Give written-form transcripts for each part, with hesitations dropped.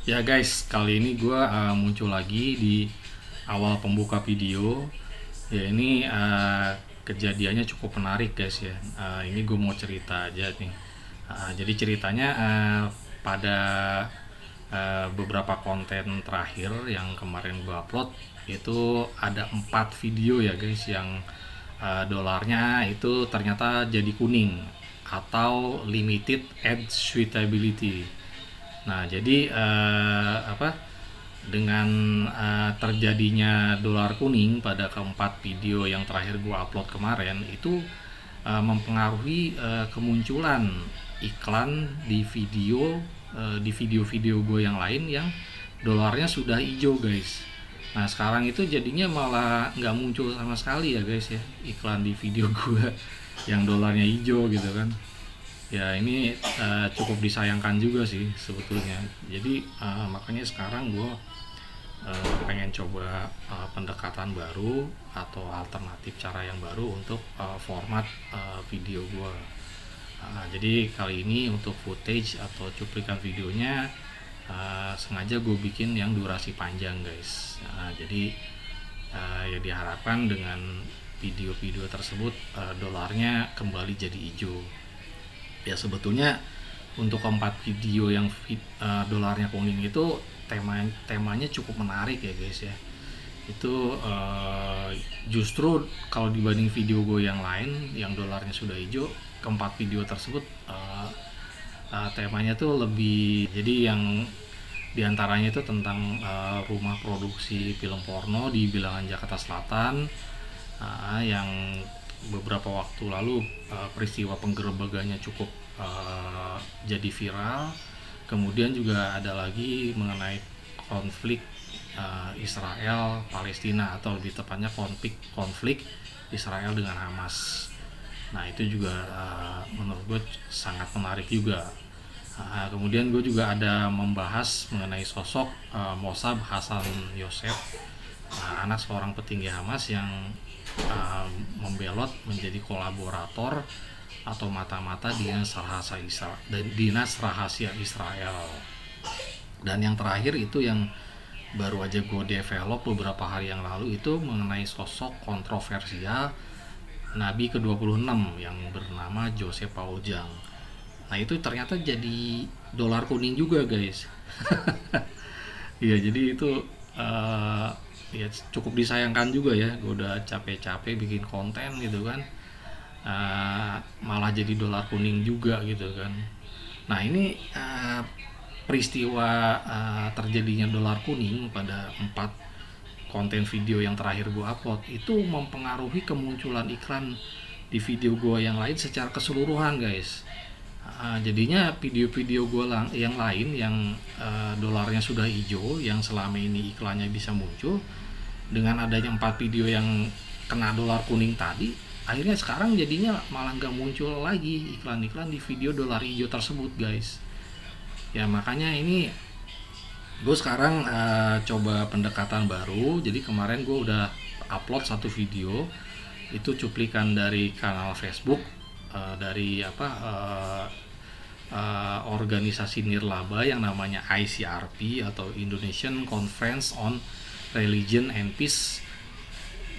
Ya guys, kali ini gue muncul lagi di awal pembuka video. Ya ini kejadiannya cukup menarik guys ya. Ini gue mau cerita aja nih. Jadi ceritanya pada beberapa konten terakhir yang kemarin gue upload itu ada 4 video ya guys yang dolarnya itu ternyata jadi kuning atau limited ad suitability. Nah, jadi dengan terjadinya dolar kuning pada keempat video yang terakhir gua upload kemarin itu mempengaruhi kemunculan iklan di video-video gue yang lain yang dolarnya sudah hijau guys. Nah sekarang itu jadinya malah nggak muncul sama sekali ya guys ya iklan di video gue yang dolarnya hijau gitu kan. Ya ini cukup disayangkan juga sih sebetulnya. Jadi makanya sekarang gue pengen coba pendekatan baru atau alternatif cara yang baru untuk format video gue. Jadi kali ini untuk footage atau cuplikan videonya sengaja gue bikin yang durasi panjang guys. Jadi ya diharapkan dengan video-video tersebut dolarnya kembali jadi hijau. Ya sebetulnya untuk keempat video yang dolarnya kuning itu temanya cukup menarik ya guys ya. Itu justru kalau dibanding video gue yang lain yang dolarnya sudah hijau, keempat video tersebut temanya tuh lebih, jadi yang diantaranya itu tentang rumah produksi film porno di Bilangan Jakarta Selatan yang beberapa waktu lalu peristiwa penggerebekannya cukup jadi viral. Kemudian juga ada lagi mengenai konflik Israel Palestina atau lebih tepatnya konflik Israel dengan Hamas. Nah itu juga menurut gue sangat menarik juga. Kemudian gue juga ada membahas mengenai sosok Mossab Hasan Yosef, anak seorang petinggi Hamas yang membelot menjadi kolaborator atau mata-mata dinas rahasia Israel. Dan yang terakhir itu yang baru aja gue develop beberapa hari yang lalu itu mengenai sosok kontroversial Nabi ke-26 yang bernama Joseph Paul-Jang. Nah itu ternyata jadi dolar kuning juga guys. Iya jadi itu ya cukup disayangkan juga ya. Gue udah capek-capek bikin konten gitu kan, malah jadi dolar kuning juga gitu kan. Nah ini peristiwa terjadinya dolar kuning pada 4 konten video yang terakhir gue upload itu mempengaruhi kemunculan iklan di video gue yang lain secara keseluruhan guys. Jadinya video-video gue yang lain yang dolarnya sudah hijau, yang selama ini iklannya bisa muncul, dengan adanya 4 video yang kena dolar kuning tadi, akhirnya sekarang jadinya malah nggak muncul lagi iklan-iklan di video dolar hijau tersebut guys. Ya makanya ini gue sekarang coba pendekatan baru. Jadi kemarin gue udah upload satu video, itu cuplikan dari kanal Facebook dari organisasi nirlaba yang namanya ICRP atau Indonesian Conference on Religion and Peace.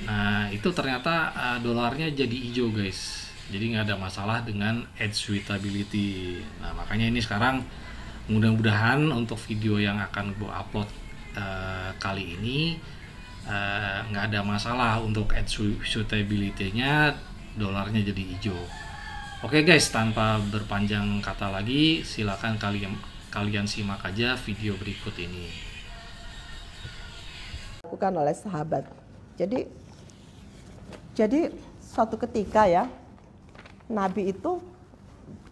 Nah itu ternyata dolarnya jadi hijau guys, jadi nggak ada masalah dengan ad suitability. Nah makanya ini sekarang mudah-mudahan untuk video yang akan gue upload kali ini nggak ada masalah untuk ad suitability-nya, dolarnya jadi hijau. Oke guys, tanpa berpanjang kata lagi, silakan kalian simak aja video berikut ini. Bukan oleh sahabat. Jadi suatu ketika ya, Nabi itu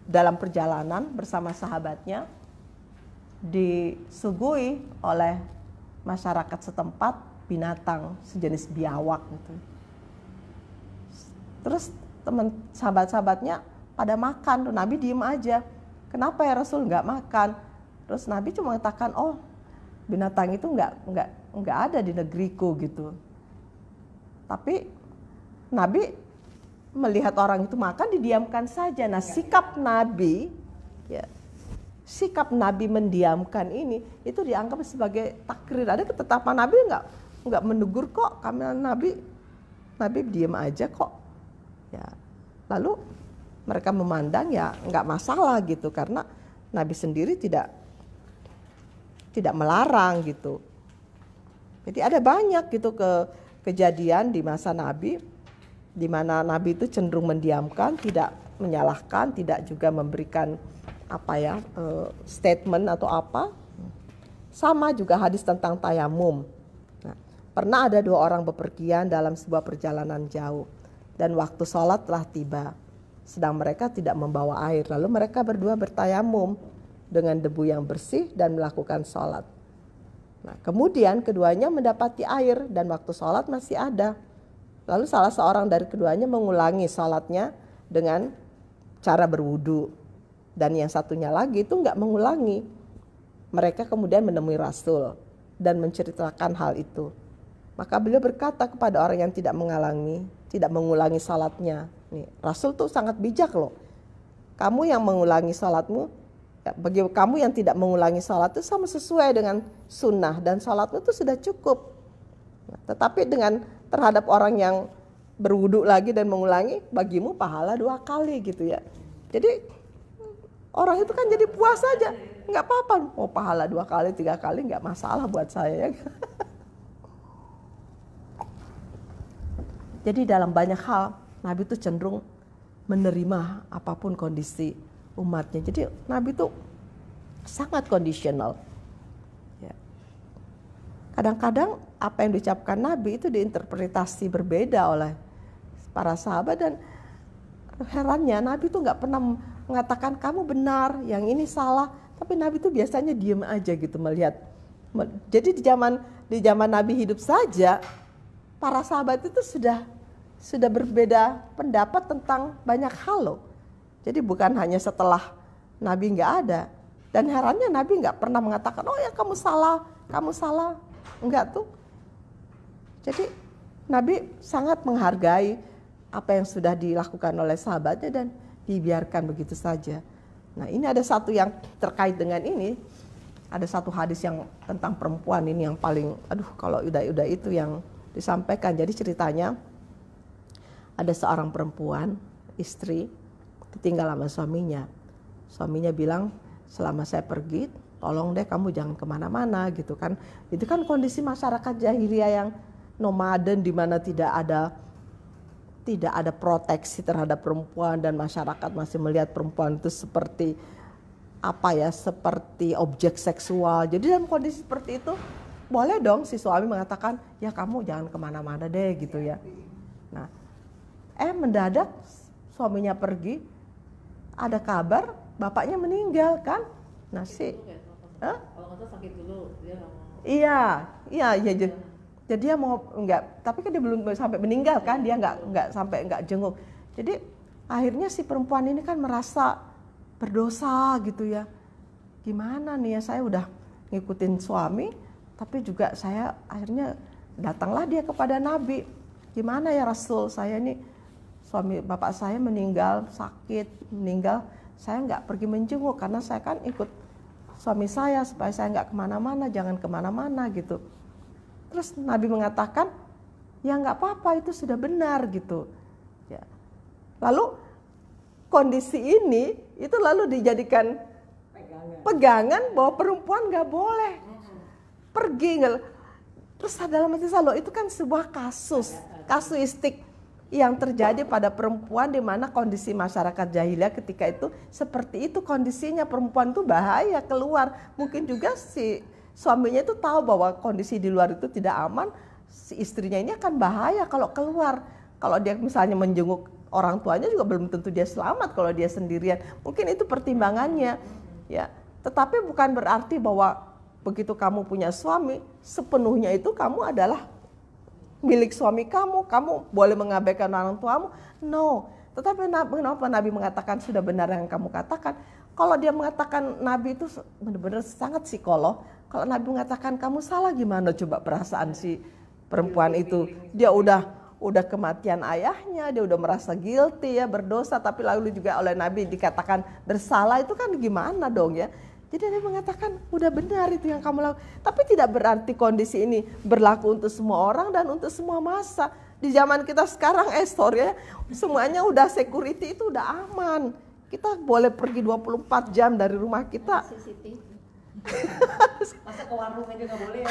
dalam perjalanan bersama sahabatnya disuguhi oleh masyarakat setempat binatang sejenis biawak gitu. Terus sahabat-sahabatnya pada makan, tuh Nabi diem aja. Kenapa ya Rasul nggak makan? Terus Nabi cuma mengatakan, oh binatang itu nggak ada di negeriku gitu. Tapi Nabi melihat orang itu makan, didiamkan saja. Nah sikap Nabi ya, sikap Nabi mendiamkan ini itu dianggap sebagai takrir. Ada ketetapan Nabi nggak menegur kok, karena Nabi diam aja kok. Ya, lalu mereka memandang ya nggak masalah gitu, karena Nabi sendiri tidak melarang gitu. Jadi ada banyak gitu kejadian di masa Nabi, di mana Nabi itu cenderung mendiamkan, tidak menyalahkan, tidak juga memberikan statement atau apa. Sama juga hadis tentang tayamum. Nah, pernah ada 2 orang bepergian dalam sebuah perjalanan jauh, dan waktu sholat telah tiba, sedang mereka tidak membawa air. Lalu mereka berdua bertayamum dengan debu yang bersih dan melakukan sholat. Nah, kemudian keduanya mendapati air dan waktu sholat masih ada. Lalu salah seorang dari keduanya mengulangi sholatnya dengan cara berwudu, dan yang satunya lagi itu nggak mengulangi. Mereka kemudian menemui Rasul dan menceritakan hal itu. Maka beliau berkata kepada orang yang tidak mengulangi sholatnya, nih, Rasul tuh sangat bijak loh. Kamu yang mengulangi sholatmu, bagi kamu yang tidak mengulangi sholat itu sama sesuai dengan sunnah, dan sholatmu itu sudah cukup. Tetapi terhadap orang yang berwudu lagi dan mengulangi, bagimu pahala 2 kali gitu ya. Jadi orang itu kan jadi puas saja, nggak apa-apa, mau pahala 2 kali 3 kali nggak masalah buat saya. Jadi dalam banyak hal Nabi itu cenderung menerima apapun kondisi umatnya. Jadi Nabi itu sangat kondisional. Ya. Kadang-kadang apa yang diucapkan Nabi itu diinterpretasi berbeda oleh para sahabat, dan herannya Nabi itu nggak pernah mengatakan kamu benar, yang ini salah. Tapi Nabi itu biasanya diem aja gitu melihat. Jadi di zaman Nabi hidup saja, para sahabat itu sudah berbeda pendapat tentang banyak hal loh. Jadi bukan hanya setelah Nabi nggak ada. Dan herannya Nabi nggak pernah mengatakan, oh ya kamu salah. Enggak tuh. Jadi Nabi sangat menghargai apa yang sudah dilakukan oleh sahabatnya dan dibiarkan begitu saja. Nah, ini ada satu yang terkait dengan ini. Ada satu hadis yang tentang perempuan ini yang paling, kalau udah itu yang disampaikan. Jadi ceritanya ada seorang perempuan, istri, ditinggal sama suaminya. Suaminya bilang, selama saya pergi, tolong deh kamu jangan kemana-mana gitu kan. Itu kan kondisi masyarakat jahiliyah yang nomaden, di mana tidak ada proteksi terhadap perempuan, dan masyarakat masih melihat perempuan itu seperti seperti objek seksual. Jadi dalam kondisi seperti itu, boleh dong si suami mengatakan, ya kamu jangan kemana-mana deh gitu ya. Nah, mendadak suaminya pergi, ada kabar bapaknya meninggal kan. Nah kalau nggak sakit dulu dia iya jadi dia mau tapi kan dia belum sampai meninggal kan, dia nggak jenguk. Jadi akhirnya si perempuan ini kan merasa berdosa gitu ya. Gimana nih ya, saya udah ngikutin suami, tapi juga saya akhirnya datanglah dia kepada Nabi. Gimana ya Rasul, saya ini suami bapak saya meninggal, saya nggak pergi menjenguk karena saya kan ikut suami saya supaya saya nggak kemana-mana, jangan kemana-mana gitu. Terus Nabi mengatakan, ya nggak apa-apa, itu sudah benar gitu. Ya. Lalu kondisi ini itu lalu dijadikan pegangan bahwa perempuan nggak boleh pergi. Terus dalam hati saya, itu kan sebuah kasuistik yang terjadi pada perempuan, di mana kondisi masyarakat jahiliyah ketika itu seperti itu kondisinya. Perempuan itu bahaya keluar. Mungkin juga si suaminya itu tahu bahwa kondisi di luar itu tidak aman, si istrinya ini akan bahaya kalau keluar. Kalau dia misalnya menjenguk orang tuanya juga belum tentu dia selamat kalau dia sendirian. Mungkin itu pertimbangannya. Ya, tetapi bukan berarti bahwa begitu kamu punya suami, sepenuhnya itu kamu adalah milik suami kamu boleh mengabaikan orang tuamu. No. Tetapi kenapa Nabi mengatakan sudah benar yang kamu katakan? Kalau dia mengatakan, Nabi itu benar-benar sangat psikolog. Kalau Nabi mengatakan kamu salah, gimana coba perasaan si perempuan itu? Dia udah kematian ayahnya, dia udah merasa guilty ya, berdosa, tapi lalu juga oleh Nabi dikatakan bersalah, itu kan gimana dong ya? Jadi Nabi mengatakan udah benar itu yang kamu lakukan. Tapi tidak berarti kondisi ini berlaku untuk semua orang dan untuk semua masa. Di zaman kita sekarang sorry ya, semuanya udah security itu udah aman. Kita boleh pergi 24 jam dari rumah kita. Masa ke warung aja nggak boleh ya?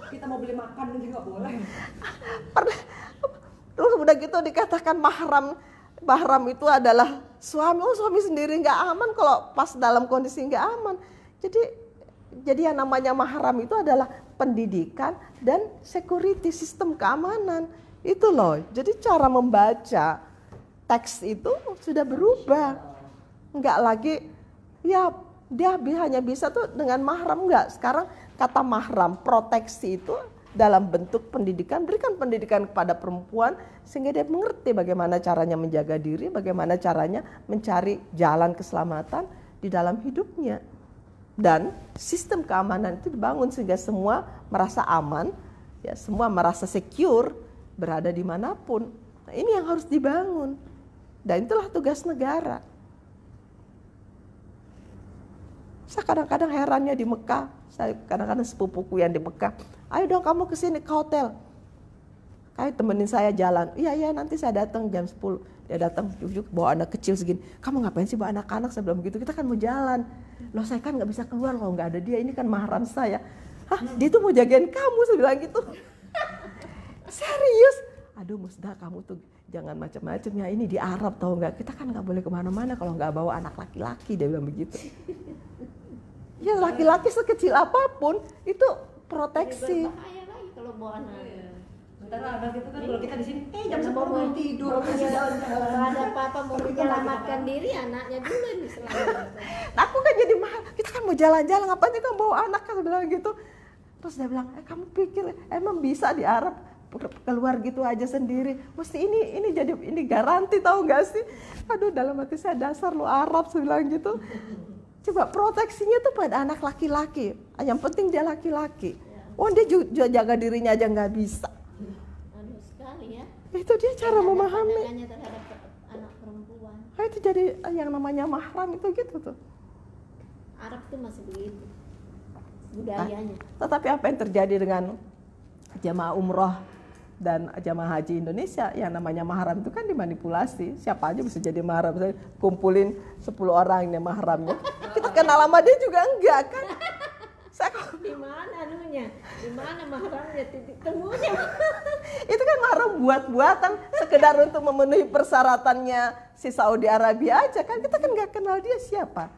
Kita mau beli makan aja nggak boleh. Terus udah gitu dikatakan mahram itu adalah suami. Oh, suami sendiri nggak aman kalau pas dalam kondisi nggak aman. Jadi yang namanya mahram itu adalah pendidikan dan security, sistem keamanan. Itu loh. Jadi cara membaca teks itu sudah berubah. Nggak lagi ya dia hanya bisa tuh dengan mahram, nggak. Sekarang kata mahram, proteksi itu dalam bentuk pendidikan, berikan pendidikan kepada perempuan sehingga dia mengerti bagaimana caranya menjaga diri, bagaimana caranya mencari jalan keselamatan di dalam hidupnya. Dan sistem keamanan itu dibangun sehingga semua merasa aman, ya semua merasa secure berada dimanapun. Nah, ini yang harus dibangun. Dan itulah tugas negara. Saya kadang-kadang herannya di Mekah, saya kadang-kadang sepupuku yang di Mekah, ayo dong kamu kesini ke hotel, ayo temenin saya jalan. Iya nanti saya datang jam 10. Dia datang juk bawa anak kecil segini. Kamu ngapain sih bawa anak-anak? Saya bilang begitu, kita kan mau jalan. Loh saya kan nggak bisa keluar kalau nggak ada dia, ini kan mahram saya. Hah, dia tuh mau jagain kamu, saya bilang gitu. Serius? Aduh Musda, kamu tuh jangan macam-macam ya, ini di Arab tahu nggak, kita kan nggak boleh kemana-mana kalau nggak bawa anak laki-laki, dia bilang begitu. Ya laki-laki sekecil apapun itu proteksi. Berbahaya lagi kalau bawa anak. Bentar anak itu kan kalau kita di sini, jam 10 Mau belum tidur, masih jalan-jalan. Kalau ada apa-apa mau menyelamatkan diri, anaknya dulu yang diselamatkan. Nah, aku kan jadi mahal, kita kan mau jalan-jalan, ngapain sih kamu bawa anak, kan bilang gitu. Terus dia bilang, kamu pikir emang bisa di Arab keluar gitu aja sendiri? Mesti ini garanti, tahu nggak sih? Aduh, dalam hati saya, dasar lu Arab, saya bilang gitu. Coba proteksinya tuh pada anak laki-laki. Yang penting dia laki-laki. Oh, dia juga jaga dirinya aja nggak bisa. Anu sekali ya. Itu dia cara memahami. Pandangannya terhadap anak perempuan. Nah, itu jadi yang namanya mahram itu gitu tuh. Arab tuh masih begitu budayanya. Tetapi apa yang terjadi dengan jamaah umroh dan jamaah haji Indonesia, yang namanya mahram itu kan dimanipulasi. Siapa aja bisa jadi mahram. Misalnya kumpulin 10 orang ini mahramnya. Kita kenal sama dia juga enggak kan? Di mana anunya? Di mana mahramnya? Titik temunya. Itu kan mahram buat-buatan sekedar untuk memenuhi persyaratannya si Saudi Arabia aja kan. Kita kan nggak kenal dia siapa.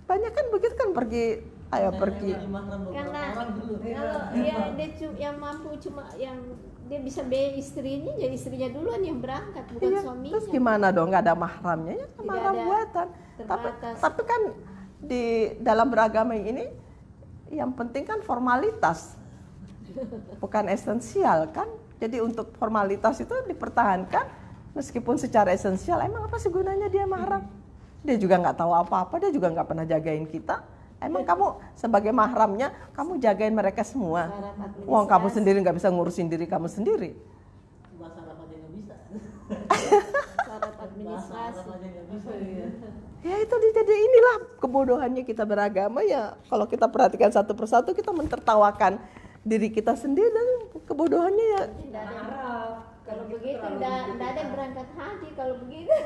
Banyak kan begitu kan pergi. Karena kalau dia yang mampu cuma yang dia bisa biaya istrinya, jadi istrinya duluan yang berangkat bukan suaminya. Terus gimana dong, nggak ada mahramnya? Ya mahram buatan. Tapi kan di dalam beragama ini yang penting kan formalitas, bukan esensial kan. Jadi untuk formalitas itu dipertahankan meskipun secara esensial. Emang apa sih gunanya dia mahram? Dia juga nggak tahu apa-apa, dia juga nggak pernah jagain kita. Emang kamu sebagai mahramnya, kamu jagain mereka semua. Wong kamu sendiri nggak bisa ngurusin diri kamu sendiri. Bahasa Arab aja nggak bisa. Syarat administrasi. Ya itu jadi inilah kebodohannya kita beragama ya. Kalau kita perhatikan satu persatu, kita mentertawakan diri kita sendiri dan kebodohannya ya. Tidak ada Arab. Kalau begitu tidak ada yang berangkat haji kalau begitu.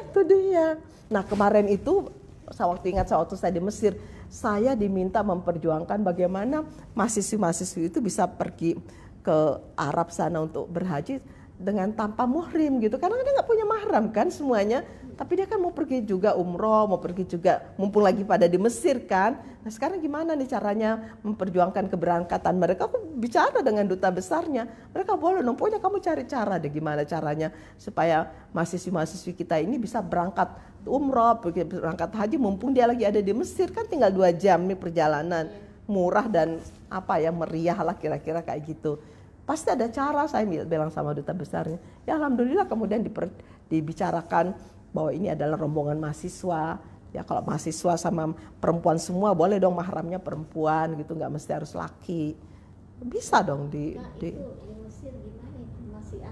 Itu dia. Nah kemarin itu saya ingat waktu saya di Mesir, saya diminta memperjuangkan bagaimana mahasiswi-mahasiswi itu bisa pergi ke Arab sana untuk berhaji dengan tanpa muhrim gitu, karena dia nggak punya mahram kan semuanya. Tapi dia kan mau pergi juga umroh, mau pergi juga, mumpung lagi pada di Mesir kan. Nah sekarang gimana nih caranya memperjuangkan keberangkatan mereka? Aku bicara dengan duta besarnya, mereka boleh dong, pokoknya kamu cari cara deh gimana caranya supaya mahasiswi-mahasiswi kita ini bisa berangkat umroh, berangkat haji, mumpung dia lagi ada di Mesir kan, tinggal 2 jam nih perjalanan, murah dan apa ya, meriah lah kira-kira kayak gitu. Pasti ada cara, saya bilang sama duta besarnya. Ya alhamdulillah kemudian dibicarakan bahwa ini adalah rombongan mahasiswa. Ya kalau mahasiswa sama perempuan semua boleh dong mahramnya perempuan gitu, nggak mesti harus laki. Bisa dong Itu di Mesir gimana itu? Masih ya?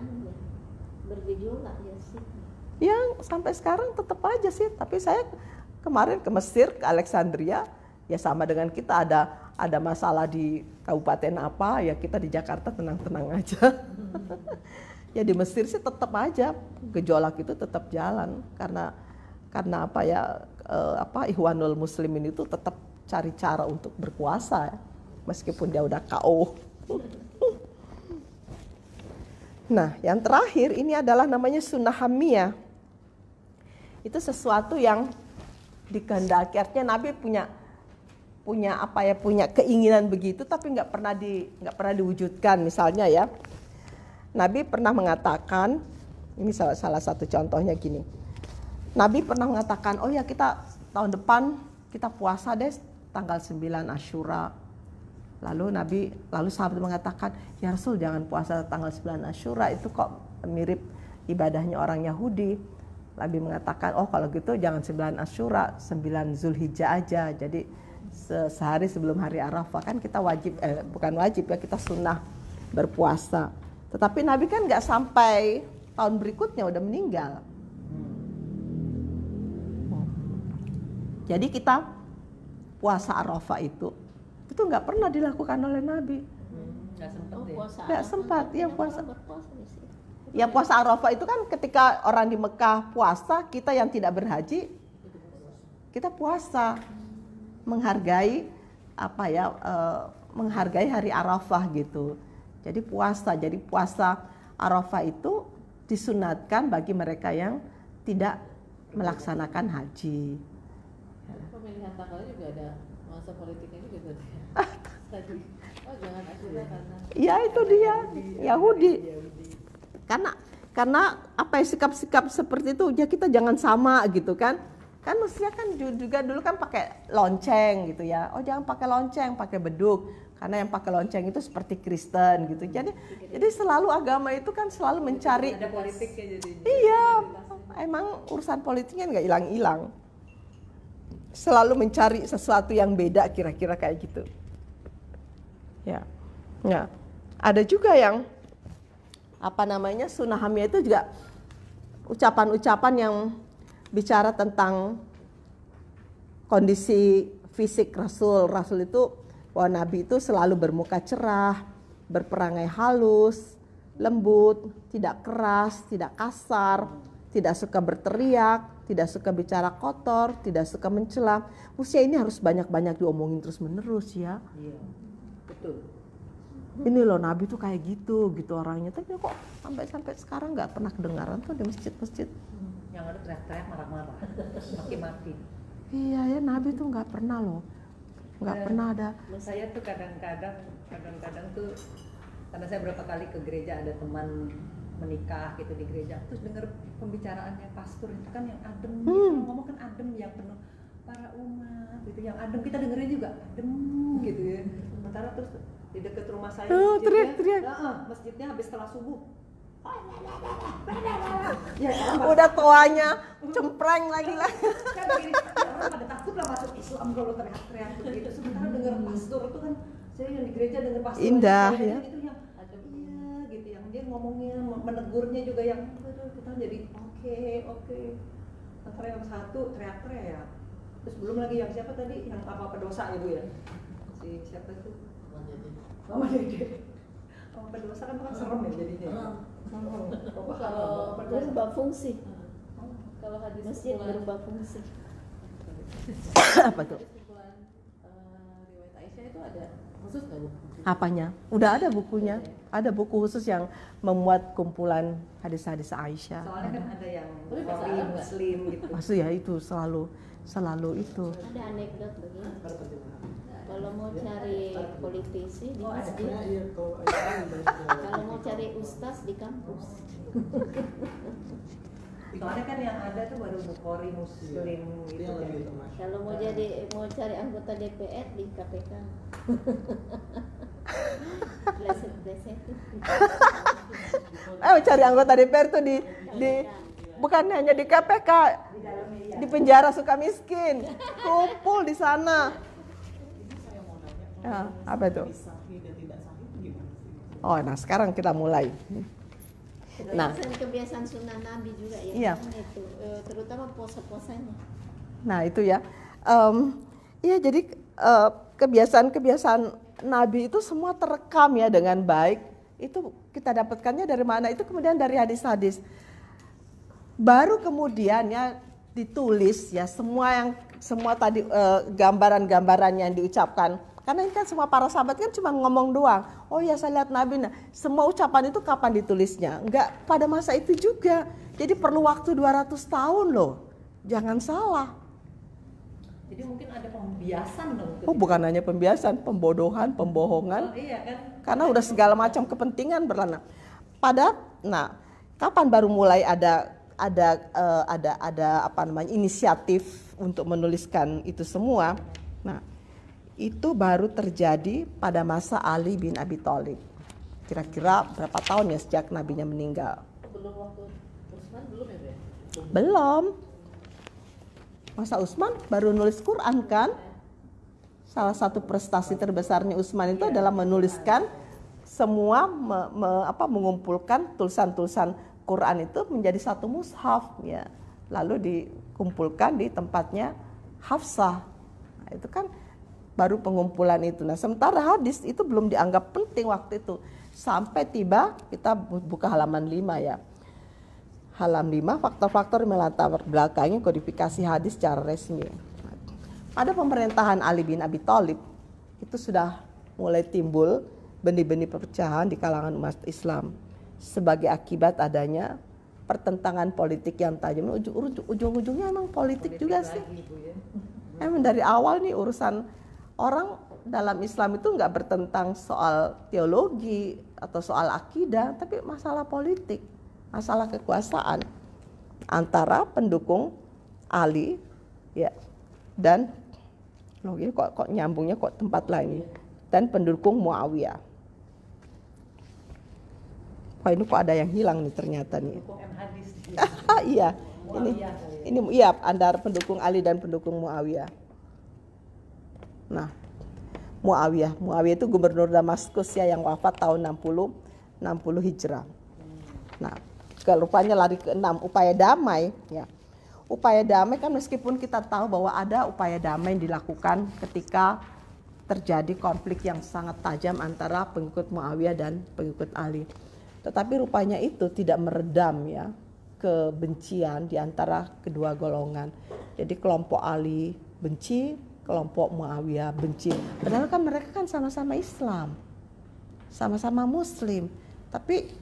Bergejolak ya sih. Ya sampai sekarang tetap aja sih, tapi saya kemarin ke Mesir, ke Alexandria, ya sama dengan kita ada masalah di kabupaten apa, ya kita di Jakarta tenang-tenang aja. Ya di Mesir sih tetap aja gejolak itu tetap jalan karena apa ya, Ikhwanul Muslimin itu tetap cari cara untuk berkuasa ya, meskipun dia udah KO. Nah, yang terakhir ini adalah namanya sunnah hamiyah. Itu sesuatu yang dikehendaki, artinya Nabi punya keinginan begitu, tapi nggak pernah diwujudkan. Misalnya ya, Nabi pernah mengatakan, ini salah satu contohnya gini. Nabi pernah mengatakan, oh ya kita tahun depan kita puasa deh tanggal 9 Asyura. Lalu sahabat mengatakan, ya Rasul jangan puasa tanggal 9 Asyura, itu kok mirip ibadahnya orang Yahudi. Nabi mengatakan, oh kalau gitu jangan 9 Asyura, 9 Zulhijjah aja. Jadi sehari sebelum hari Arafah kan kita bukan wajib ya, kita sunnah berpuasa. Tetapi Nabi kan nggak sampai tahun berikutnya udah meninggal. Jadi kita puasa Arafah itu nggak pernah dilakukan oleh Nabi. Nggak sempat ya puasa. Ya puasa Arafah itu kan ketika orang di Mekah puasa, kita yang tidak berhaji kita puasa menghargai menghargai hari Arafah gitu. Jadi puasa Arafah itu disunatkan bagi mereka yang tidak melaksanakan haji. Pemilihan tanggalnya juga ada masa politiknya juga tuh. Tadi, jangan Asyura karena. Ya itu dia Yahudi. Karena apa ya, sikap-sikap seperti itu ya kita jangan sama gitu kan. Kan mestinya kan juga dulu kan pakai lonceng gitu ya. Oh jangan pakai lonceng, pakai beduk. Karena yang pakai lonceng itu seperti Kristen gitu. Jadi selalu agama itu kan selalu mencari. Ada politiknya jadinya. Iya, emang urusan politiknya nggak hilang-hilang. Selalu mencari sesuatu yang beda kira-kira kayak gitu. Ya, nah, ada juga yang sunnah hamiyah itu juga ucapan-ucapan yang bicara tentang kondisi fisik Rasul. Rasul itu, Nabi itu selalu bermuka cerah, berperangai halus, lembut, tidak keras, tidak kasar, tidak suka berteriak, tidak suka bicara kotor, tidak suka mencela. Usia ini harus banyak-banyak diomongin terus-menerus ya. Iya, betul. Ini loh Nabi tuh kayak gitu orangnya. Tapi kok sampai sekarang nggak pernah kedengaran tuh di masjid-masjid. Yang ada teriak-teriak marah-marah, maki-maki. Iya ya, Nabi tuh nggak pernah loh, nggak pernah ada. Saya tuh kadang-kadang tuh, karena saya berapa kali ke gereja, ada teman menikah gitu di gereja, terus dengar pembicaraannya pastor itu kan yang adem, ngomong kan adem, yang penuh para umat gitu, yang adem, kita dengerin juga adem gitu ya. Sementara terus di dekat rumah saya teriak-teriak. Masjidnya habis setelah subuh ya, udah tuanya cempreng lagi lah. Kan begini, orang pada takut lah masuk Islam kalau teriak-teriak begitu. Sementara dengar pastor itu kan, saya yang di gereja dengar pastor indah ya. Itu yang ademnya gitu, yang dia ngomongnya, menegurnya juga yang kita jadi oke. Antara yang satu teriak-teriak, terus belum lagi yang siapa tadi, yang apa dosa ya Bu ya, si siapa itu Mama Dede. Apa dosa kan serem ya jadinya. Kalau berubah fungsi, Kalau hadis masjid berubah fungsi. Apa tuh? Riwayat Aisyah itu ada khusus nggak Bu? Apanya? Udah ada bukunya. Ada buku khusus yang memuat kumpulan hadis-hadis Aisyah. Soalnya kan ada yang Bukhari, Muslim gitu. Maksudnya itu selalu itu. Ada anekdot begini. Kalau mau cari politisi di masjid, kalau mau cari ustaz di kampus. Soalnya kan yang ada tuh baru Bukhari, Muslim gitu. Kalau mau cari anggota DPR di KPK. Bleset. Cari anggota DPR tuh di bukan hanya di KPK, di penjara Sukamiskin, kumpul di sana. Ya, apa itu? Oh, nah sekarang kita mulai. Nah, kebiasaan sunnah Nabi juga ya. Iya. Itu terutama puasa-puasanya. Nah itu ya, ya jadi kebiasaan-kebiasaan Nabi itu semua terekam ya dengan baik. Itu kita dapatkannya dari mana? Itu kemudian dari hadis-hadis. Baru kemudian ya ditulis ya semua tadi gambaran-gambaran yang diucapkan. Karena ini kan semua para sahabat kan cuma ngomong doang. Oh ya saya lihat Nabi. Nah, semua ucapan itu kapan ditulisnya? Enggak pada masa itu juga. Jadi perlu waktu 200 tahun loh. Jangan salah. Jadi mungkin ada pembiasan dong. Oh bukan hanya pembiasan, pembodohan, pembohongan. Oh, iya kan? Karena udah segala macam kepentingan berlana. Nah, kapan baru mulai ada apa namanya inisiatif untuk menuliskan itu semua? Nah, itu baru terjadi pada masa Ali bin Abi Thalib. Kira-kira berapa tahun ya sejak nabinya meninggal? Belum waktu Utsman belum ya, Be? Belum. Masa Utsman baru nulis Quran kan? Salah satu prestasi terbesarnya Utsman itu adalah menuliskan semua mengumpulkan tulisan-tulisan Quran itu menjadi satu mushaf ya. Lalu dikumpulkan di tempatnya Hafsah. Nah, itu kan baru pengumpulan itu. Nah, sementara hadis itu belum dianggap penting waktu itu. Sampai tiba kita buka halaman 5 ya. Halaman 5 faktor-faktor melatar belakangi kodifikasi hadis secara resmi. Pada pemerintahan Ali bin Abi Thalib itu sudah mulai timbul benih-benih perpecahan di kalangan umat Islam sebagai akibat adanya pertentangan politik yang tajam. Ujung-ujungnya emang politik juga sih. Emang dari awal nih urusan orang dalam Islam itu nggak bertentang soal teologi atau soal akidah, tapi masalah politik, masalah kekuasaan antara pendukung Ali ya dan kok nyambungnya kok tempat lain dan pendukung Muawiyah. Wah ini kok ada yang hilang nih ternyata nih. Iya, ini iya antara pendukung Ali dan pendukung Muawiyah. Nah, Muawiyah itu gubernur Damaskus ya yang wafat tahun 60 Hijrah. Nah, rupanya lari ke-6 upaya damai ya. Upaya damai kan meskipun kita tahu bahwa ada upaya damai yang dilakukan ketika terjadi konflik yang sangat tajam antara pengikut Muawiyah dan pengikut Ali. Tetapi rupanya itu tidak meredam ya kebencian di antara kedua golongan. Jadi kelompok Ali benci, kelompok Muawiyah benci. Padahal kan mereka kan sama-sama Islam, sama-sama Muslim. Tapi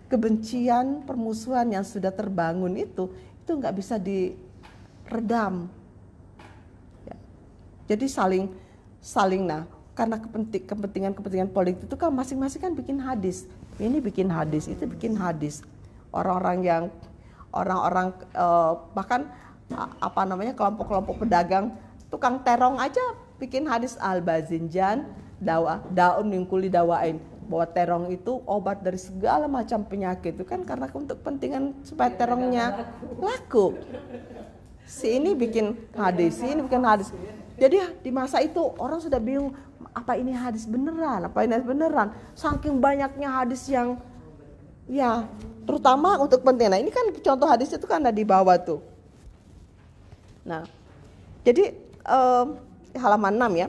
kebencian, permusuhan yang sudah terbangun itu nggak bisa diredam. Ya. Jadi saling karena kepentingan politik itu kan masing-masing kan bikin hadis. Ini bikin hadis, itu bikin hadis. Orang-orang bahkan kelompok-kelompok pedagang tukang terong aja bikin hadis al-bazinjan daun min kulli dawain, bahwa terong itu obat dari segala macam penyakit. Itu kan karena untuk kepentingan supaya terongnya laku. Si ini bikin hadis, si ini bikin hadis. Jadi di masa itu orang sudah bingung, apa ini hadis beneran, apa ini hadis beneran. Saking banyaknya hadis yang ya terutama untuk penting. Nah ini kan contoh hadis itu kan ada di bawah tuh. Nah jadi halaman 6 ya.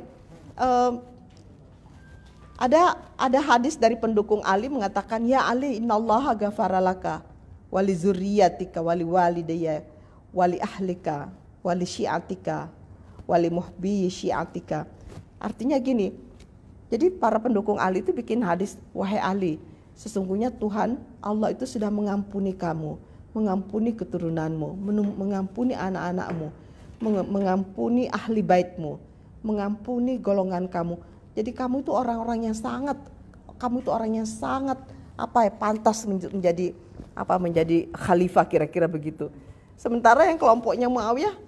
Ada hadis dari pendukung Ali mengatakan, ya Ali innallaha ghafaralaka wali zurriyatika wali walidayya wali ahlika wali syiatika wali muhbi syiatika. Artinya gini, jadi para pendukung Ali itu bikin hadis, wahai Ali, sesungguhnya Tuhan Allah itu sudah mengampuni kamu, mengampuni keturunanmu, mengampuni anak-anakmu, mengampuni ahli baitmu, mengampuni golongan kamu. Jadi kamu itu orang-orang yang sangat pantas menjadi khalifah, kira-kira begitu. Sementara yang kelompoknya Muawiyah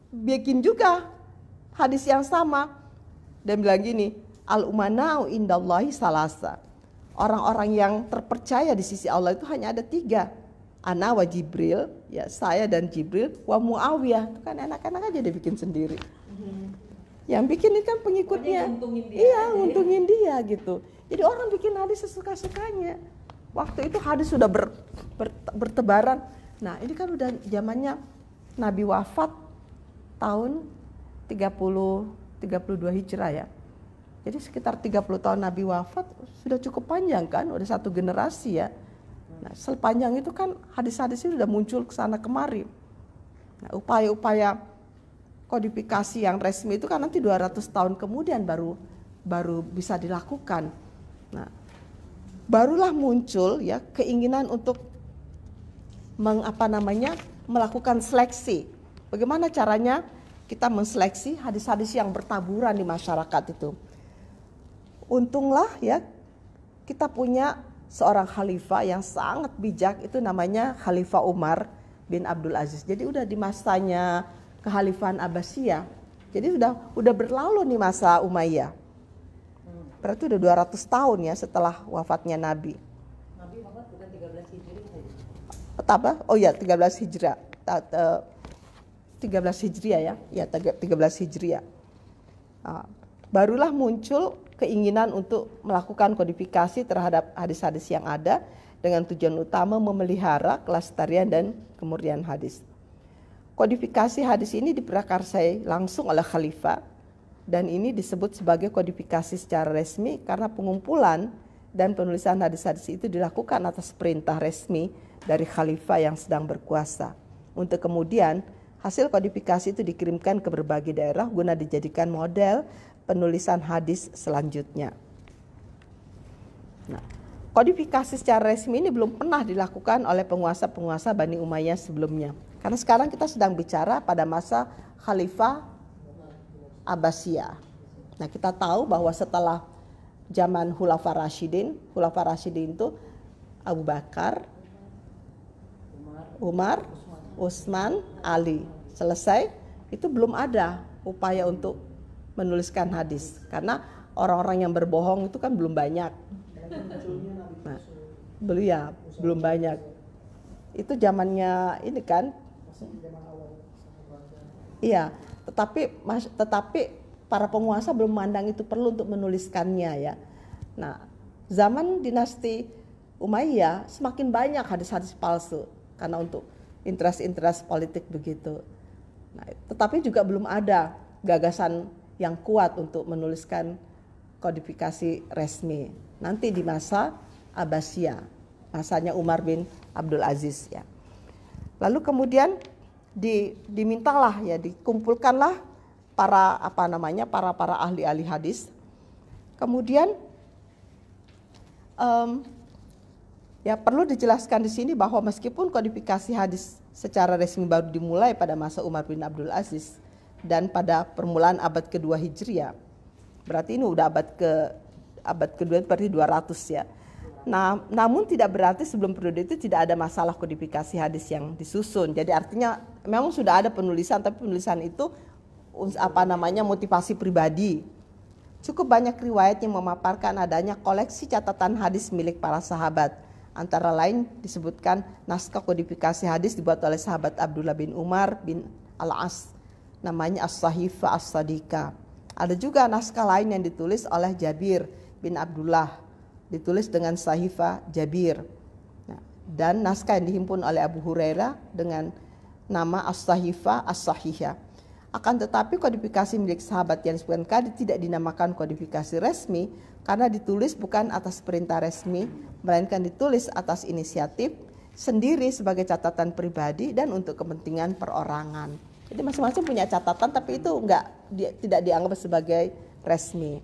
bikin juga hadis yang sama dan bilang gini, al-umana'u indallahi salasa. Orang-orang yang terpercaya di sisi Allah itu hanya ada 3. Ana wa Jibril, ya saya dan Jibril, wa Muawiyah. Itu kan enak-enak aja dia bikin sendiri. Yang bikin itu kan pengikutnya. Nguntungin dia gitu. Jadi orang bikin hadis sesuka-sukanya. Waktu itu hadis sudah bertebaran. Nah ini kan udah zamannya Nabi wafat tahun 32 Hijrah ya. Jadi sekitar 30 tahun Nabi wafat sudah cukup panjang kan, udah satu generasi ya. Nah, sepanjang itu kan hadis-hadis itu sudah muncul ke sana kemari. Nah, upaya-upaya kodifikasi yang resmi itu kan nanti 200 tahun kemudian baru bisa dilakukan. Nah, barulah muncul ya keinginan untuk melakukan seleksi. Bagaimana caranya kita menseleksi hadis-hadis yang bertaburan di masyarakat itu. Untunglah ya kita punya seorang khalifah yang sangat bijak, itu namanya Khalifah Umar bin Abdul Aziz. Jadi udah di masanya kekhalifahan Abbasiyah. Jadi udah berlalu nih masa Umayyah. Berarti udah 200 tahun ya setelah wafatnya Nabi. Nabi wafat bukan 13 Hijriah. Apa? Oh ya 13 Hijrah. 13 Hijriah ya. Ya 13 Hijriah. Nah, barulah muncul keinginan untuk melakukan kodifikasi terhadap hadis-hadis yang ada dengan tujuan utama memelihara kelestarian dan kemurnian hadis. Kodifikasi hadis ini diprakarsai langsung oleh khalifah dan ini disebut sebagai kodifikasi secara resmi karena pengumpulan dan penulisan hadis-hadis itu dilakukan atas perintah resmi dari khalifah yang sedang berkuasa. Untuk kemudian hasil kodifikasi itu dikirimkan ke berbagai daerah guna dijadikan model penulisan hadis selanjutnya. Nah, kodifikasi secara resmi ini belum pernah dilakukan oleh penguasa-penguasa Bani Umayyah sebelumnya. Karena sekarang kita sedang bicara pada masa Khalifah Abbasiyah. Nah, kita tahu bahwa setelah zaman Khulafaur Rasyidin itu Abu Bakar, Umar, Utsman, Ali. Selesai, itu belum ada upaya untuk menuliskan hadis karena orang-orang yang berbohong itu kan belum banyak. Nah, belum banyak. Itu zamannya ini kan. Iya, tetapi para penguasa belum memandang itu perlu untuk menuliskannya ya. Nah, zaman dinasti Umayyah semakin banyak hadis-hadis palsu karena untuk interest politik begitu. Nah, tetapi juga belum ada gagasan yang kuat untuk menuliskan kodifikasi resmi. Nanti di masa Abbasiyah, masanya Umar bin Abdul Aziz ya. Lalu kemudian dimintalah ya, dikumpulkanlah para ahli-ahli hadis. Kemudian ya perlu dijelaskan di sini bahwa meskipun kodifikasi hadis secara resmi baru dimulai pada masa Umar bin Abdul Aziz dan pada permulaan abad kedua Hijriah, berarti ini udah abad kedua berarti 200 ya. Nah, namun tidak berarti sebelum periode itu tidak ada masalah kodifikasi hadis yang disusun. Jadi artinya memang sudah ada penulisan, tapi penulisan itu motivasi pribadi. Cukup banyak riwayat yang memaparkan adanya koleksi catatan hadis milik para sahabat. Antara lain disebutkan naskah kodifikasi hadis dibuat oleh sahabat Abdullah bin Umar bin Al-As, namanya As-Sahifah As-Sadiqah. Ada juga naskah lain yang ditulis oleh Jabir bin Abdullah, ditulis dengan Sahifah Jabir. Nah, dan naskah yang dihimpun oleh Abu Hurairah dengan nama As-Sahifah As-Sahihah. Akan tetapi kodifikasi milik sahabat yang disebutkan tadi tidak dinamakan kodifikasi resmi karena ditulis bukan atas perintah resmi, melainkan ditulis atas inisiatif sendiri sebagai catatan pribadi dan untuk kepentingan perorangan. Jadi masing-masing punya catatan, tapi itu tidak dianggap sebagai resmi.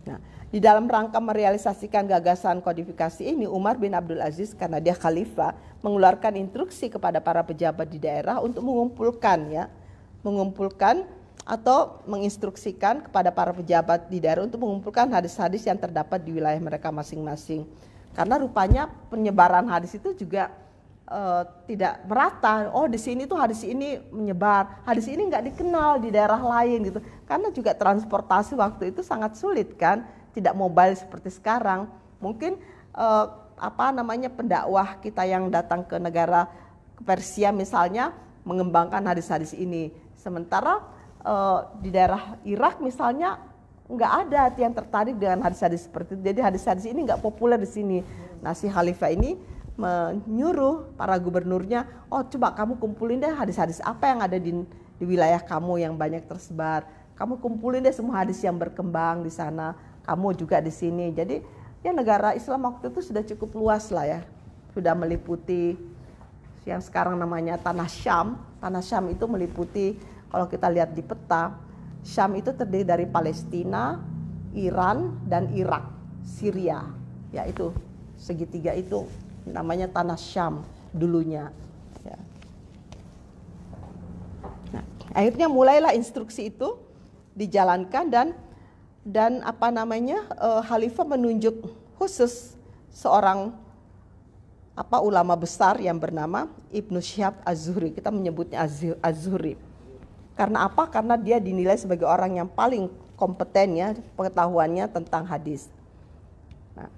Nah, di dalam rangka merealisasikan gagasan kodifikasi ini, Umar bin Abdul Aziz karena dia khalifah mengeluarkan instruksi kepada para pejabat di daerah untuk mengumpulkan atau menginstruksikan kepada para pejabat di daerah untuk mengumpulkan hadis-hadis yang terdapat di wilayah mereka masing-masing. Karena rupanya penyebaran hadis itu juga tidak merata. Oh, di sini tuh hadis ini menyebar, hadis ini nggak dikenal di daerah lain gitu. Karena juga transportasi waktu itu sangat sulit kan, tidak mobile seperti sekarang. Mungkin pendakwah kita yang datang ke negara Persia misalnya mengembangkan hadis-hadis ini. Sementara di daerah Irak misalnya nggak ada yang tertarik dengan hadis-hadis seperti itu. Jadi hadis-hadis ini nggak populer di sini. Nah, si khalifah ini menyuruh para gubernurnya, oh coba kamu kumpulin deh hadis-hadis apa yang ada di wilayah kamu yang banyak tersebar. Kamu kumpulin deh semua hadis yang berkembang di sana. Kamu juga di sini. Jadi ya negara Islam waktu itu sudah cukup luas lah ya. Sudah meliputi yang sekarang namanya Tanah Syam. Tanah Syam itu meliputi, kalau kita lihat di peta, Syam itu terdiri dari Palestina, Iran, dan Irak, Syria. Ya itu segitiga itu namanya Tanah Syam dulunya. Ya. Nah, akhirnya mulailah instruksi itu dijalankan dan apa namanya khalifah menunjuk khusus seorang ulama besar yang bernama Ibnu Syihab Az-Zuhri. Kita menyebutnya Az-Zuhri. Karena apa? Karena dia dinilai sebagai orang yang paling kompeten ya pengetahuannya tentang hadis. Nah,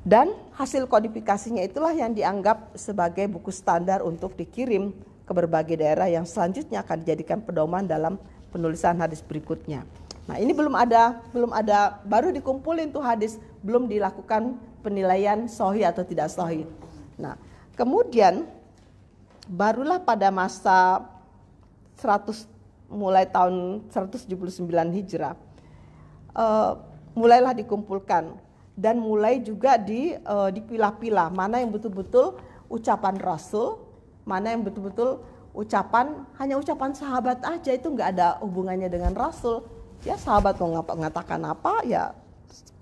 dan hasil kodifikasinya itulah yang dianggap sebagai buku standar untuk dikirim ke berbagai daerah yang selanjutnya akan dijadikan pedoman dalam penulisan hadis berikutnya. Nah, ini belum ada baru dikumpulin tuh hadis, belum dilakukan penilaian sahih atau tidak sahih. Nah, kemudian barulah pada masa mulai tahun 179 Hijrah mulailah dikumpulkan dan mulai juga dipilah-pilah mana yang betul-betul ucapan Rasul, mana yang betul-betul hanya ucapan sahabat aja, itu nggak ada hubungannya dengan Rasul. Ya sahabat mau mengatakan apa ya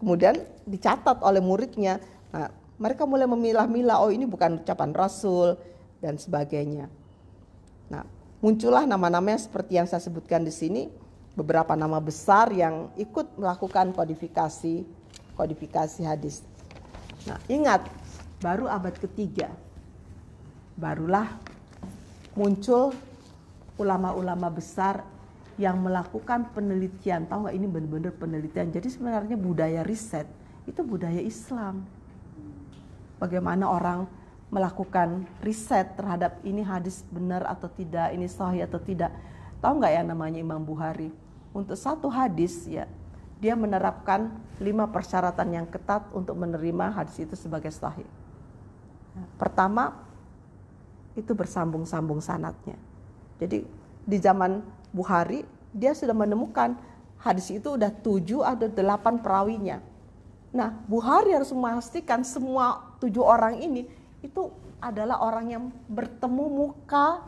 kemudian dicatat oleh muridnya. Nah, mereka mulai memilah-milah, oh ini bukan ucapan Rasul dan sebagainya. Nah, muncullah nama-nama seperti yang saya sebutkan di sini, beberapa nama besar yang ikut melakukan kodifikasi hadis. Nah, ingat, baru abad ketiga barulah muncul ulama-ulama besar yang melakukan penelitian. Tahu nggak, ini benar-benar penelitian. Jadi sebenarnya budaya riset itu budaya Islam. Bagaimana orang melakukan riset terhadap ini hadis benar atau tidak, ini sahih atau tidak. Tahu nggak ya namanya Imam Bukhari? Untuk satu hadis ya, dia menerapkan 5 persyaratan yang ketat untuk menerima hadis itu sebagai sahih. Pertama, itu bersambung-sambung sanadnya. Jadi di zaman Bukhari dia sudah menemukan hadis itu udah 7 atau 8 perawinya. Nah, Bukhari harus memastikan semua 7 orang ini itu adalah orang yang bertemu muka.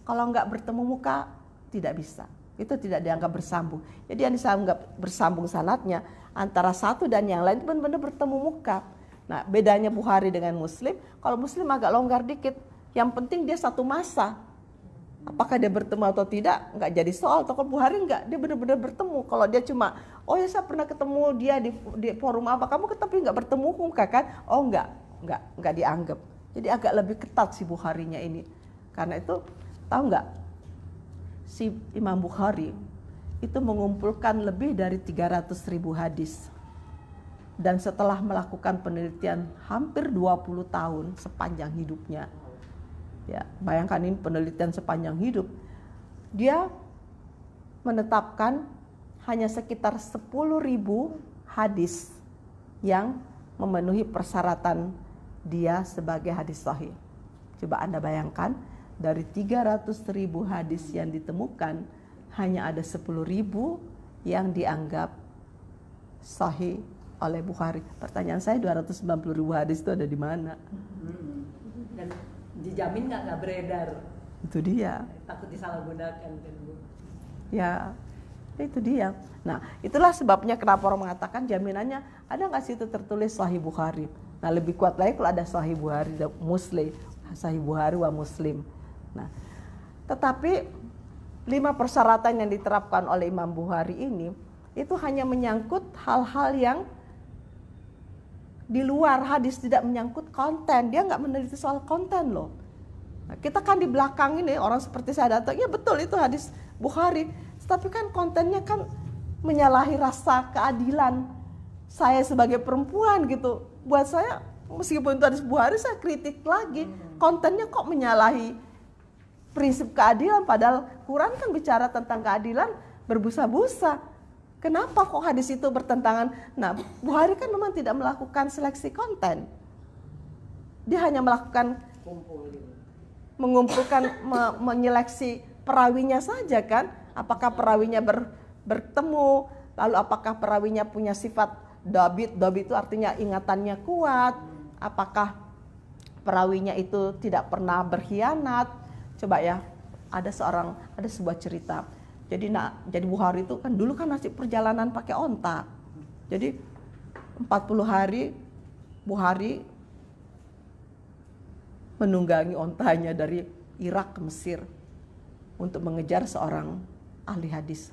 Kalau nggak bertemu muka tidak bisa. Itu tidak dianggap bersambung. Jadi yang dianggap bersambung sanadnya antara satu dan yang lain itu benar-benar bertemu muka. Nah, bedanya Bukhari dengan Muslim, kalau Muslim agak longgar dikit. Yang penting dia satu masa. Apakah dia bertemu atau tidak, nggak jadi soal. Kalau Bukhari nggak, dia benar-benar bertemu. Kalau dia cuma, oh ya saya pernah ketemu dia di forum apa, kamu tapi nggak bertemu muka kan? Oh nggak dianggap. Jadi agak lebih ketat si Bukharinya ini. Karena itu, tahu nggak, si Imam Bukhari itu mengumpulkan lebih dari 300.000 hadis. Dan setelah melakukan penelitian hampir 20 tahun sepanjang hidupnya. Ya, bayangkan ini penelitian sepanjang hidup. Dia menetapkan hanya sekitar 10.000 hadis yang memenuhi persyaratan dia sebagai hadis sahih. Coba Anda bayangkan, dari 300.000 hadis yang ditemukan, hanya ada 10.000 yang dianggap sahih oleh Bukhari. Pertanyaan saya, 290.000 hadis itu ada di mana? Dan dijamin nggak beredar? Itu dia. Takut disalahgunakan kan Bu? Ya, itu dia. Nah, itulah sebabnya kenapa orang mengatakan jaminannya ada nggak sih itu tertulis Sahih Bukhari. Nah, lebih kuat lagi kalau ada Sahih Bukhari dan Muslim, Sahih Bukhari wa Muslim. Nah, tetapi 5 persyaratan yang diterapkan oleh Imam Bukhari ini itu hanya menyangkut hal-hal yang di luar hadis, tidak menyangkut konten. Dia nggak meneliti soal konten loh. Nah, kita kan di belakang ini orang seperti saya datang, ya betul itu hadis Bukhari, tapi kan kontennya kan menyalahi rasa keadilan saya sebagai perempuan gitu. Buat saya, meskipun itu hadis Bukhari, saya kritik lagi. Kontennya kok menyalahi prinsip keadilan, padahal Quran kan bicara tentang keadilan berbusa-busa. Kenapa kok hadis itu bertentangan? Nah, Bukhari kan memang tidak melakukan seleksi konten. Dia hanya melakukan mengumpulkan, menyeleksi perawinya saja kan, apakah perawinya bertemu, lalu apakah perawinya punya sifat dobit itu artinya ingatannya kuat, apakah perawinya itu tidak pernah berkhianat. Coba ya, ada sebuah cerita. Jadi Bukhari itu kan dulu kan masih perjalanan pakai onta. Jadi 40 hari Bukhari menunggangi ontanya dari Irak ke Mesir untuk mengejar seorang ahli hadis.